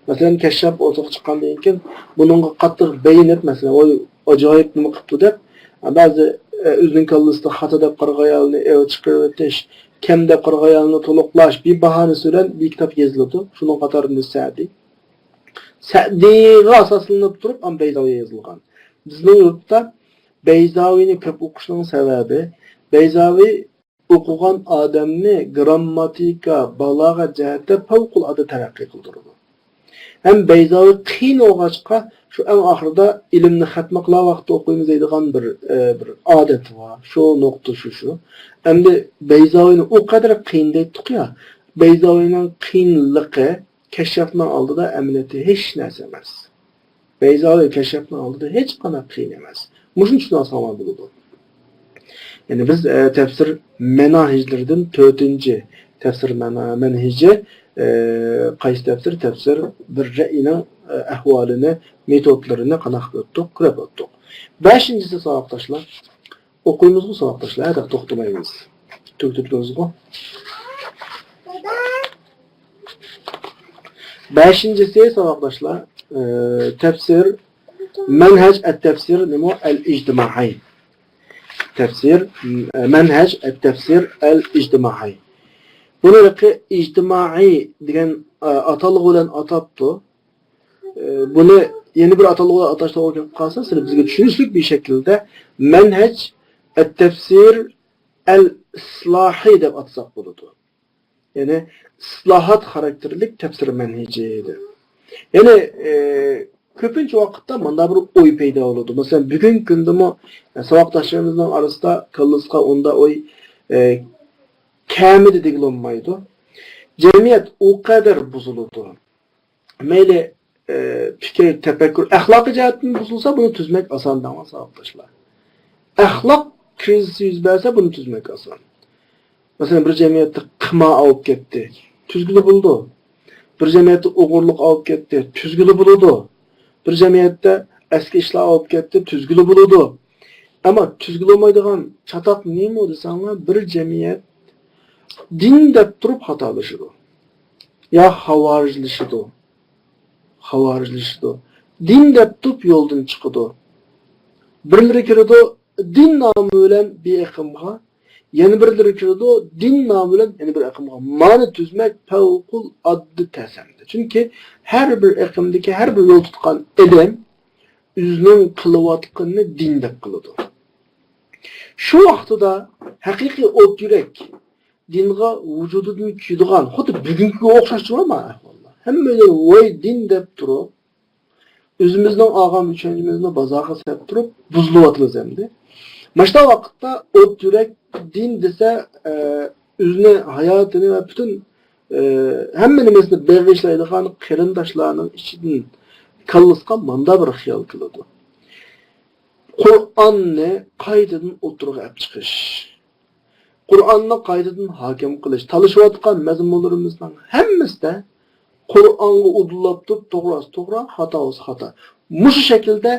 Masalan, kashf o'rtaga chiqqandan keyin buningga qattiq bayinib, masalan, voy ajoyib nima qilibdi deb ba'zi o'zining kallasida xato deb qarag'ayalni chiqarib o'tish, kam deb qarag'ayalni to'liqlash bir bahonasi bilan bir kitob yoziladi. Shuning qatorida Sa'diyga asoslanib turib Bayzavi yozilgan. Bizning yurtda Bayzavini ko'p o'qishning sababi Bayzavi o'qigan odamni grammatika, balog'a jihatda favqulodda taraqqiy qildirdi. Ham Bayzavi qiyin o'qishqa shu eng oxirida ilmni xatma qila vaqtda o'qiymiz deydigan bir odat bor. Shu nuqta shu. Endi Bayzavini o qadar qiyin deydik-ya. Bayzavining qiyinligi kashfning oldida amaliyotda hech narsa emas. Bayzavi kashfning oldida hech qanday qiyin emas. Mushuning uchun oson bo'ladi. Yani biz tafsir manhajlaridan 4-chi tafsir manhaji qaysi tafsir bir ra'yining ahvolini, metodlarini qanaq o'tdik, ko'rib o'tdik. 5-chi savoqdoshlar. O'qiymiz-ku savoqdoshlar, hada to'xtamaymiz. To'xtatamiz-ku. 5-ci savoqdoshlar, tafsir manhaj at-tafsir nima al-ijtimai. Tafsir manhaj at-tafsir al-ijtimai. Buni ijtimai degan atalg'i bilan atapdi. Buni yeni bir atalg'i bilan atashda o'rganib qolsa, siz bizga tushunishlik bir shaklda manhaj at-tafsir al-islahi deb atsak bo'ladi. Yani islahat karakterlik tefsir menhecidir. Yani köpünce vakitte manda bir oy peyda olurdu. Mesela bugün günde mi savaktaşlarımızın arasında kıllıska onda oy kâmidi digilinmaydı. Cemiyet o kadar bozulurdu. Meyle fikir, tefekkür, ahlakı cihetten bozulsa bunu tüzmek asan ama savaktaşlar. Ahlak krizisi yüz verse bunu tüzmek asan. Mesela bir cemiyette qıma alıp gitti. Tüzgülü buldu. Bir cemiyette uğurluk alıp gitti. Tüzgülü buldu. Bir cemiyette eski işler alıp gitti. Tüzgülü buldu. Ama tüzgülü olmaydıgan çatak neymi oldu sana? Bir cemiyet din dep durup hatalaşıdı. Ya havarijleşidi. Din dep durup yoldan çıkıdı. Birileri kirdi din namı bilen bir ekimga. Yeni birileri kirdi din namı bilen yeni bir ekimga. Mani tüzmek fevkul addı tesemdi. Çünkü her bir ekimdeki her bir yol tutkan edem üzünün kılıvatkını din dep kılıdı. Şu vaxtıda hakiki ot yürek dinga vücudunun küydüğün, xuddi bugünkü oxşaştır ama hemmeler vay din dep durup, özümüzden ağam üçüncümüzden bazağa sep durup, buzluvatlı zemdi. Maşta vakitte ot yürek din dese, özüne hayatını ve bütün hemmenimizde bergeçleydiğen kerindaşlarının içinin kallısqa manda bir xiyal kılıdı. Kur'an'ni qaytadan o'tirg'a olib chiqish. Qur'onni qaytadan hokim qilish. Talishayotgan mazmunlarimizning hammasida Qur'onga udullab turib, to'g'ri, xato. Mushu shaklda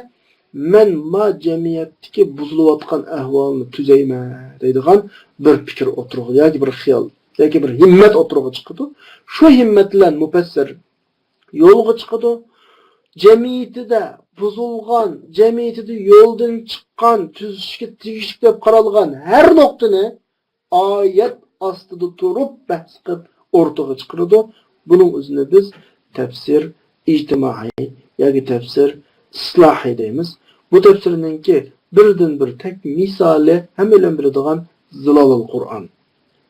men ma jamiyatdagi buzilayotgan ahvolni tuzayman deydigan bir fikr o'tirg'i yoki bir xiyol yoki bir himmat o'tirg'i chiqadi. Shu himmat bilan mufassir yo'lga chiqadi. Cemiyetide buzulgan, cemiyetide yoldan çıkan, tüzüşke tegişlik dep qaralgan her noktani ayet astyda turup bahs qilib o'rtaga chiqaradi. Bunun üzerine biz tefsir ijtimai yoki tefsir islahi deymiz. Bu tefsirninki birden bir tek misali hemelen biladigan Zilalul Kur'an.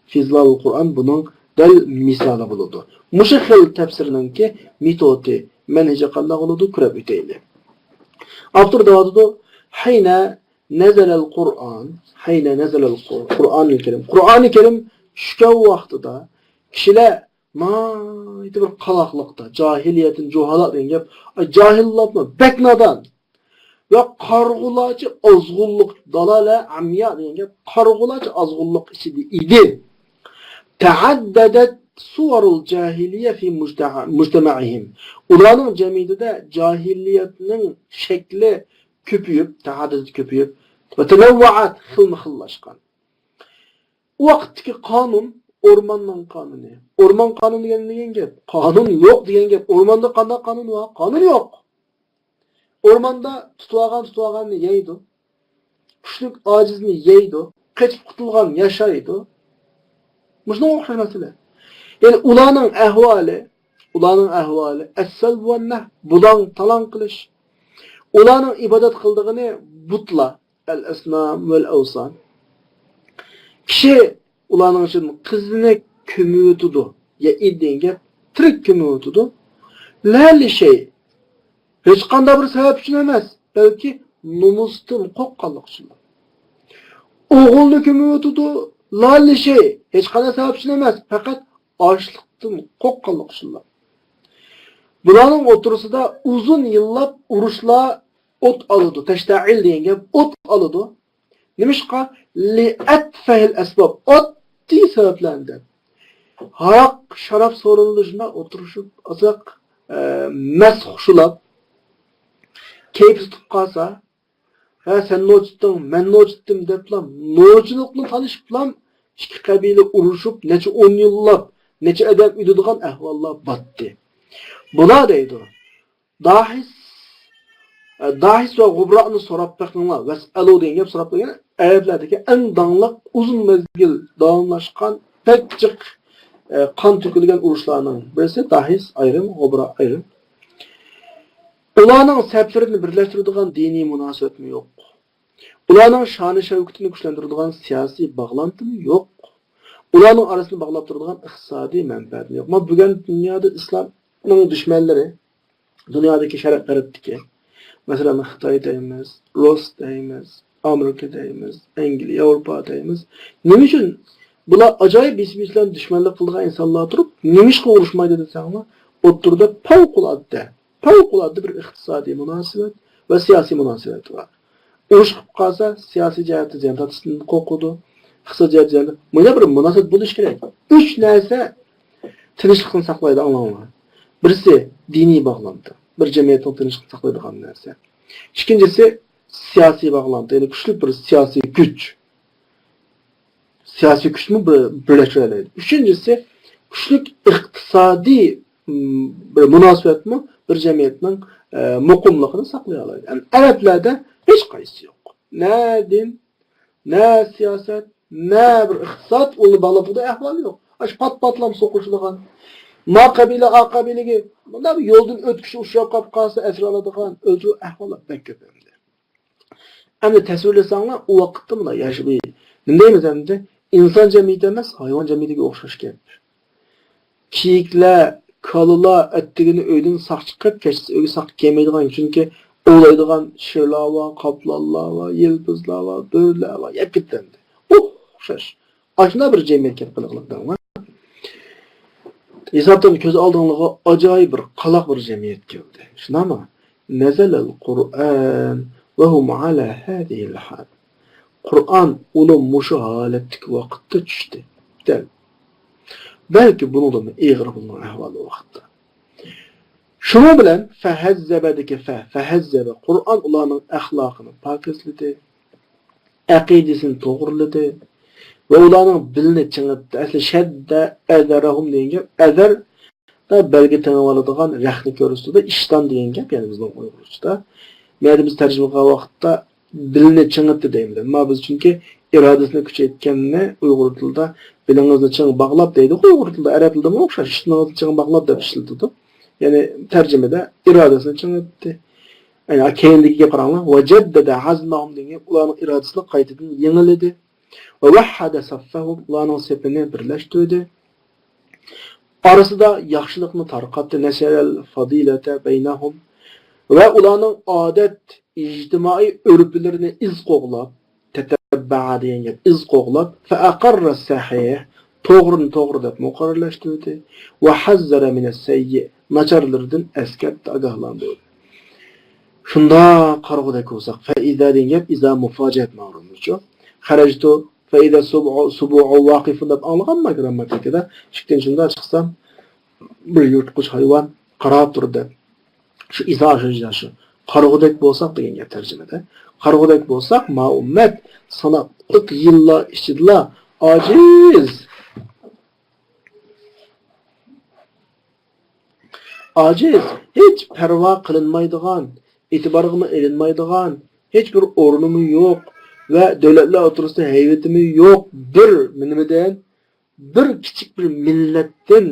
Fizlalul Kur'an bunun del misali buludu. Muşu xil tefsirninki metodi menhece qanday oludu kurab öteyli. Avtor davadıdı hayna nezelel Kur'an, hayna nezelel Kur'an-ı Kerim. Kur'an-ı Kerim şüke vaxtıda kişiler maydı bir qalaqlıqda, cahiliyetin, cuhalat deyin gep, cahillatma, beknadan ve qarğulaçı azğulluk, dalale amya deyin gep, qarğulaçı azğulluk içidi idi. Teaddedet suvarul cahiliye fi mujtema'ihim. Ulanın cemiyetinde cahiliyetinin şekli köpüyüp, teaddedet köpüyüp ve tenevvaat hıllaşkan. O vakitteki kanun ormandan kanunu. Orman kanunu diyen gep. Kanun yok diyen gep. Ormanda kandan kanun var. Kanun yok. Ormanda tutuğanı yeydi. Kuşluk acizini yeydi. Kaçıp kutulgan yaşaydı. Muşna o mesele. Yani ulanın ehvali es-selb ve nah, bulan talan kılış. Ulanın ibadet kıldığını butla, el-esnam vel-evsan. Kişi ulanın için kızını kümütudu. Ya iddiğinge trik kümütudu. Lali şey, hiç kanda bir sebep için emez. Belki numustum kokkallık için. Oğullu kümütudu. Lali şey, hiç kanda sebep için emez. Fakat açlıktın kokkallık için. Bulanın oturusu da uzun yıllap uruşla ot alıdı. Teşta'il diyenge ot alıdı. Nemişka li etfehil esbab. Ot diye sebeplendi. Harak şarap soruluşuna oturuşup azak meshuşulap keyif tutup kalsa sen noçtun, ben noçtum deyip noçulukla tanışıp iki kabile uruşup neçe 10 yıllap neçe edem üdüdüğün ehvallah battı. Buna deydi. Dahis ve gubra'ını sorap bakınlar. Ves'elu deyin hep sorap bakınlar. Arablerdeki en dağınlık uzun mezgil dağınlaşkan pek çık kan tükülgen uruşlarının birisi dahis ayrım, gubra ayrım. Ulanın sebeplerini birleştirdiğin dini münasebet mi yok? Ulanın şanı şevketini güçlendirdiğin siyasi bağlantı mı yok? Ulanın arasını bağlattırdiğin iqtisadi menfaat mi yok? Ama bugün dünyada İslam'ın düşmanları, dünyadaki şeriatlardaki, mesela Xitay deyimiz, Rus deyimiz, Amerika deyimiz, İngiliz, Avrupa deyimiz. Ne için? Bunlar acayip İslam düşmanlık kıldığı insanlar durup, nemişle uğraşmaydı desem oturda fevkalade bir iktisadi münasebet ve siyasi münasebet var. Uğraşıp kalsa siyasi cihazı cemtatısını kokudu, kısa cihazı. Böyle bir münasebet buluş gerek. Üç neyse tinçlikini saklaydı anlamına. Birisi dini bağlantı. Bir cemiyetin tinçlikini saklaydığı neyse. İkincisi siyasi bağlantı. Yani güçlü bir siyasi güç. Siyasi güç mü birleştirildi. Üçüncüsü güçlük iktisadi bir münasebet mi bir cemiyetin mukumluğunu saklayalaydı. Yani Arablerde hiç kayısı yok. Ne din, ne siyaset, ne bir iktisat onu bağladığı ehval yok. Aş patlam sokuşluğun. Ma kabile, a kabile gibi. Bunda bir yoldan ötküşü uşağı kapkası esraladığın öldürü ehvalar pek köpemdi. Hem de tesvirlesenler o vakitte mi da yaşayı. Ne deyimiz hem de insan cemiyeti emez, hayvan cemiyeti okşaş gelip. Kiyikler, kalılar ettiğini öydün sak çıkıp keçsi öyle sak giymeydiğin çünkü olaydıgan şırlar var, kaplanlar var, yıldızlar var, böğürler var, hep gitlendi. Okşaş. Aşında bir cemiyet yapılıklıktan var. İsa'dan közü aldığınlığı acayip bir kalak bir cemiyet geldi. Şimdi ama nezelel Kur'an ve hum ala hadihil hal. Kur'an onun muşu haletteki vakitte düştü. Del. Belki bunu da mı eğir bulunan ehvalı vakitte. Şunu bilen fehezzebedeki fehezzebe Kur'an ulanın ahlakını pakizledi. Akidesini doğruladı. Ve ulanın bilini çıngıttı. Asli şedde ezerahum deyin gep. Ezer da belge tanıvalıdığın rəhni görürsü de iştan deyin gep. Yani bizden uygurusu da. Meyde biz tercüme kılan vakitte bilini çıngıttı deyimler. Ama biz çünkü iradesini küçeytkenine uygurutulda bilinizni çıngı bağlap deydik. Uygurutulda Arapılda mı okşar? İştininizni çıngı bağlap da pişildi. Yani tercümede iradesini çıngıttı. Yani kendiki yaparanlar ve ceddede hazmahum deyin gep. Ulanın iradesini kaydedin yeniledi. Ve vahhada saffahum ulanın sepini birleştirdi. Arasida yaxşılıqni tarqatdi, nasharal fadilata baynahum va ularning odat ijtimoiy urflarini iz qo'g'lab, tatabba'a degan gap, iz qo'g'lab, fa aqarra sahih, to'g'rini to'g'ri deb muqarrarlashtirdi va hazzara min as-sayyi, nacharlardan eskartdi, ogohlantirdi. Shunda qarag'udak bo'lsak, fa idza degan gap iza mufojiat ma'rumchu. Kharajtu fa idza subu'u waqifun deb anglaganman grammatikada. Shunda chiqsam bir yurtqush hayvon qarab turdi. Shu izohida shu. Qarag'udak bo'lsak degan gap tarjimada. Qarag'udak bo'lsak, ma ummat sanaqlik yillar ichida ojiz. Ojiz, hech parvo qilinmaydigan, e'tiborga ilinmaydigan, hech bir o'rnimi yo'q va davlatlar o'rtasida hayvatimi yo'q bir nimadan, bir kichik bir millatdan,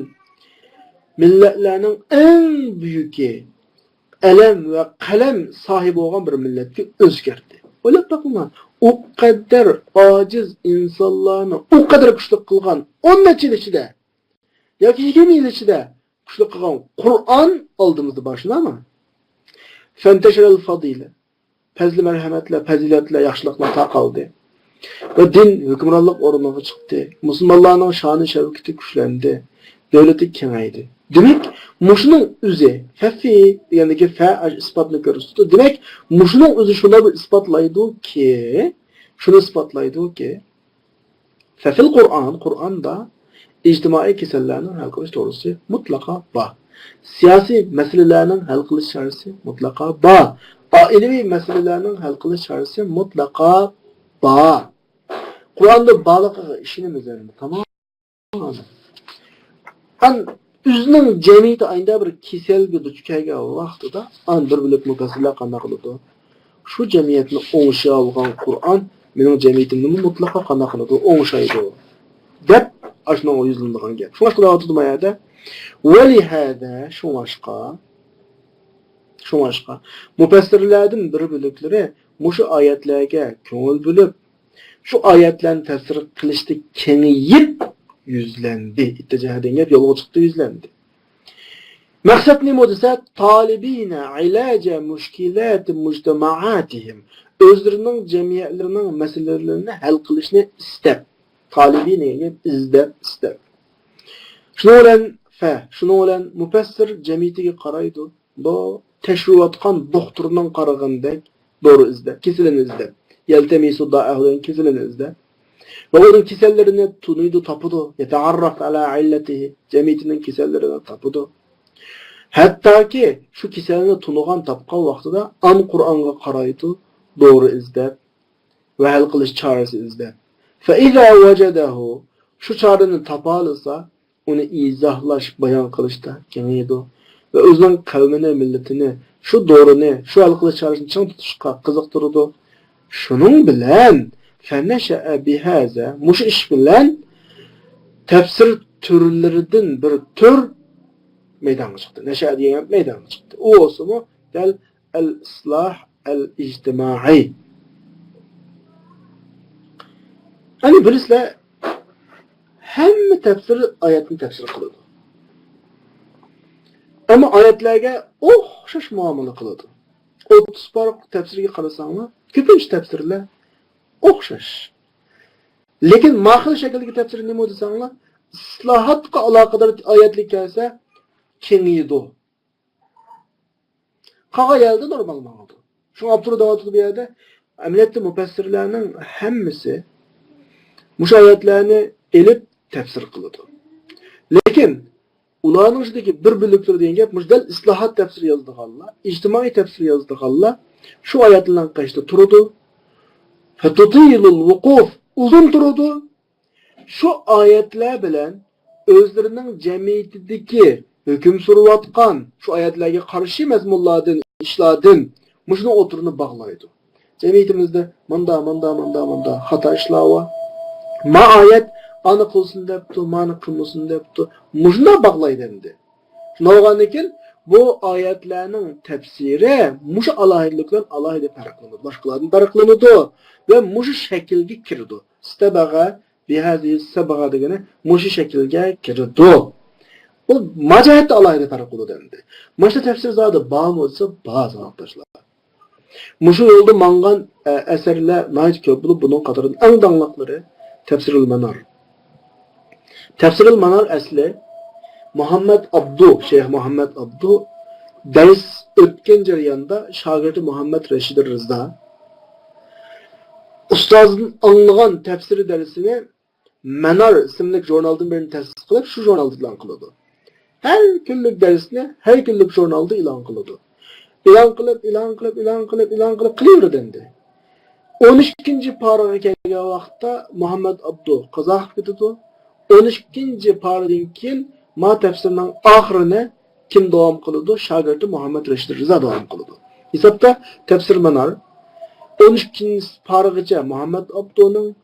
millatlarning eng buyuki alam va qalam sahibi bo'lgan bir millatga o'zgardi. O'ylab boqinglar, o qadar ojiz insonlarni o qadar kuchli qilgan 10 necha yil ichida yoki 20 yil ichida kuchli qilgan Qur'on oldimizda boshlanami? Fantashiral fadila, fazli marhamatlar, fazilatlar, yaxshiliklar taqaldi. Va din hukmronlik o'rniga chiqdi. Musulmonlarning sha'ni shavkati kuchlandi. Davlati kengaydi. Demak, mushuning o'zi fafi degandagi fa'al isbotni ko'rsatdi. Demak, mushuning o'zi shuni bir isbotlaydi-ki, fafil Qur'onda ijtimoiy kasallarning hal qilish to'g'risi mutlaqo bor. Siyosiy masalalarning hal qilish chorasi mutlaqo bor. Oilaviy masalalarning hal qilish chorasi mutlaqo bor. Qur'onda borligiga ishonamiz endi, tamom. O'zining jamiyati ayda bir kasalga duch kelgan vaqtida bir bilib mufassirlar qanday qiladi? Shu jamiyatni o'ngshi olgan Qur'on mening jamiyatimni mutlaqo qanday qiladi? O'ngshaydi. Deb ashuna yuzlangan gap. Shunga qilyapti mayada. Vali hada shunga mufassirlarning bir bo'liklari mushu oyatlarga ko'ngil bo'lib, shu oyatlarni tafsir qilishda kengayib yuzlandi. İtticaha dengep yolga chiqdi, yuzlandi. Maqsad nima desa, talibina ilaja mushkilat mujtamaatihim. O'zlarining jamiyatlarining masalalarini hal qilishni istab. Talibina izlab. Shuni bilan mufassir jamiyatiga qaraydi. Bu tashrivatgan doktorning qaragandek doğru izlab, kesilini izlab. Yeltemisu da'ahudan kesilini izlab. Ve onun kisellerini tunuydu, tapudu. Yetearraf ala illetihi. Cemiyetinin kisellerini tapudu. Hatta ki şu kiselini tunugan tapkan vaxtıda an Kur'an'a karaydı, doğru izlep ve hal kılış çaresi izlep. Fe izâ vecedehu, şu çarenin tapalısa onu izahlaş, bayan kılışta geniydi. Ve özünün kavmine, milletini, şu doğrunu, şu hal kılış çaresini çın tutuşka kızıktırdı. Şunun bilen فَنَشَأَ بِهَذَا muş iş bilen tefsir türlerinden bir tür meydana çıktı. Neşe diyen meydana çıktı. O olsun mu? Del el-islah el-ictimai. Hani birisle hem tefsir ayetini tefsir kılıyordu. Ama ayetlerge o'xshash muomala qiladi. 30 farq tefsirga qarasangiz, ko'pincha tefsirlar o'xshash. Lekin mahil shakldagi tefsir nima desanglar, islohotga aloqador oyatlik kelsa, kengaydi. Qolgan yerda normal bo'ladi. Shu Abdurrahmonning bu yerda amaliyotda mufassirlarning hammasi mush oyatlarni elib tefsir qiladi. Lekin ularning ichidagi bir bo'liqlar degan gap mujdal islohot tefsir yozdiganlar, ijtimoiy tefsir yozdiganlar shu oyatlarning qashda turadi. Fatutilul vuquf uzun turadi. Shu oyatlar bilan o'zlarining jamiyatidagi hukm surayotgan shu oyatlarga qarshi mazmunlardan, ishlardan mushuni o'tirini bog'laydi. Jamiyatimizda manda xato ishlar bor. Ma oyat ana qilsin debdi, mani qilmasin debdi. Mushuna bog'laydi endi. Shundan bu oyatlarning tafsiri mush alohidliklar alohida farqlanadi. Boshqalardan farqlanadi ve mush shaklga kirdi. Istabaga bihazi sabag'a degani mush shaklga kirdi. Bu macahette alayda taraf kulu dendi. Maşta tefsir zadı bağım olsa bazı arkadaşlar. Muşu yolda mangan eserler nait köp bulup bunun kadarının en danlakları Tefsirul Manar. Tefsirul Manar esli Şeyh Muhammed Abdu ders ötken jarayanda şagirdi Muhammed Reşid Rıza Ustazın anlayan tefsiri dersini Manar isimli jurnaldan birini tesis kılıp şu jurnalda ilan kılıdı. Her günlük dersini her günlük jurnalda ilan kılıdı. İlan kılıp kılıyor dendi. 12. paraga kelgan vaqtda Muhammed Abdu qazo qilib ketdi. 12. paradan keyin ma tafsirning oxirini kim davom qiladi? Shogirdi Muhammed Reşid Rıza davom qiladi. Hisobda tafsir Manar 12. paragacha Muhammed Abduning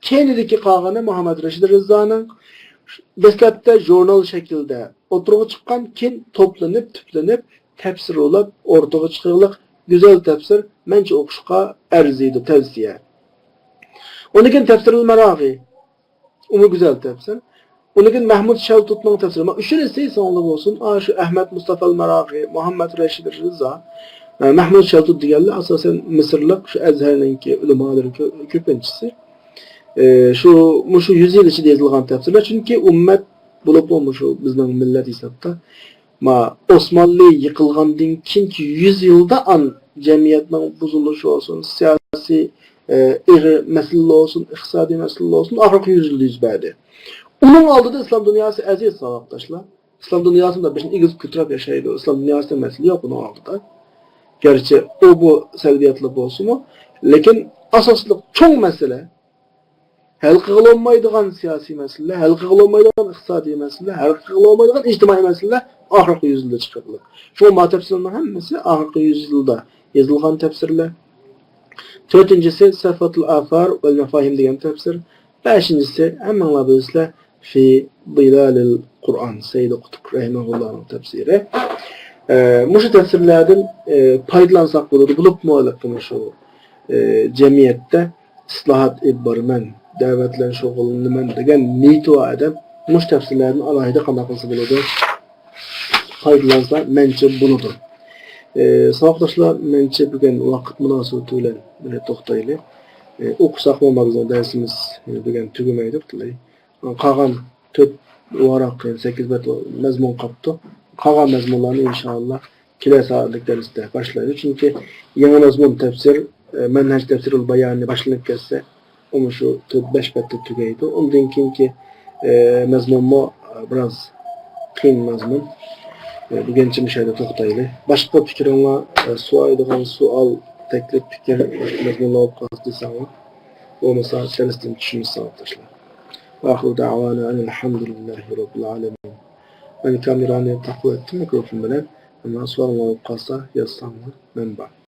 keyinidagi qolgani Muhammed Reşid Rızaning dastlabda jurnal shaklida o'tirg'i chiqqan, keyin to'planib tafsir bo'lib o'rtaga chiqarliq güzel tefsir mençe okuşqa erziydi tavsiye. Ondan tefsirul Meragi. Umu güzel tefsir. Ondan Mahmud Şevtut'un tefsiri. Ma üçünüzü sonlu olsun. Şu Ahmet Mustafa Meragi, Muhammed Reşid Rıza, Mahmud Şevtut diyenler asasen Mısırlık şu Ezher'ninki ulemaların köpüncüsü. Şu 100 yıl içinde yazılgan tefsirler. Çünkü ümmet bulup olmuş bizden millet hesapta. Ma Osmanlı yıkılgandan kinki 100 yılda an cemiyetinin bozuluşu olsun, siyasi mesele olsun, iktisadi mesele olsun, ahirki 100 yılda yüz verdi. Onun aldığı İslam dünyası aziz savaştaşlar. İslam dünyasında beşin ilgiz kütrap yaşaydı. İslam dünyasında mesele yok onun aldığı. Gerçi o bu selviyatlı olsun mu? Lakin asaslık çok mesele. Hal kılınmaydıgan siyasi mesele, hal kılınmaydıgan iktisadi mesele, hal kılınmaydıgan ictimai mesele ahirki yüzyılda çıkarılır. Şu ma tefsirlerin hemmesi ahirki yüzyılda yazılgan tefsirler. Dördüncüsü Serfatul Afar ve Mefahim diyen tefsir. Beşincisi hemen labızla fi Dilalil Kur'an Seyyid Kutuk Rahimahullah'ın tefsiri. Muşu tefsirlerden paydalansak bulup muallakını şu cemiyette islahat ibbarmen davetlen şoğulunman degen niyetu adam muş tefsirlerin alayda kanaklısı buludu. Paydalansa mence bunudur. Savaştaşlar mence bugün vakit münasebetiyle toxtaylı. Okusak olmağızdan dersimiz bugün tügümeydi. Kalan 4 varak 8 bet mezmun kaptı. Kalan mezmunlarını inşallah kile saatlik derste başlaydı. Çünkü yeni mezmun tefsir, menhec tefsirul bayanı başlanıp gelse onu şu 5 bette tügeydi. Ondan ki mezmun mu biraz kıyın mezmun. Bugünkü müşahede toxtaylı. Başka fikrinle sual, teklif, fikir, mezmunla olup kastıysanız o mesela Celestin düşünmüş sağlıktaşlar. Ve ahlu da'vana elhamdülillahi rabbil alemin. Ben kameranı takip ettim mikrofon bilen. Ama sualına olup kastı yazsanlar menba.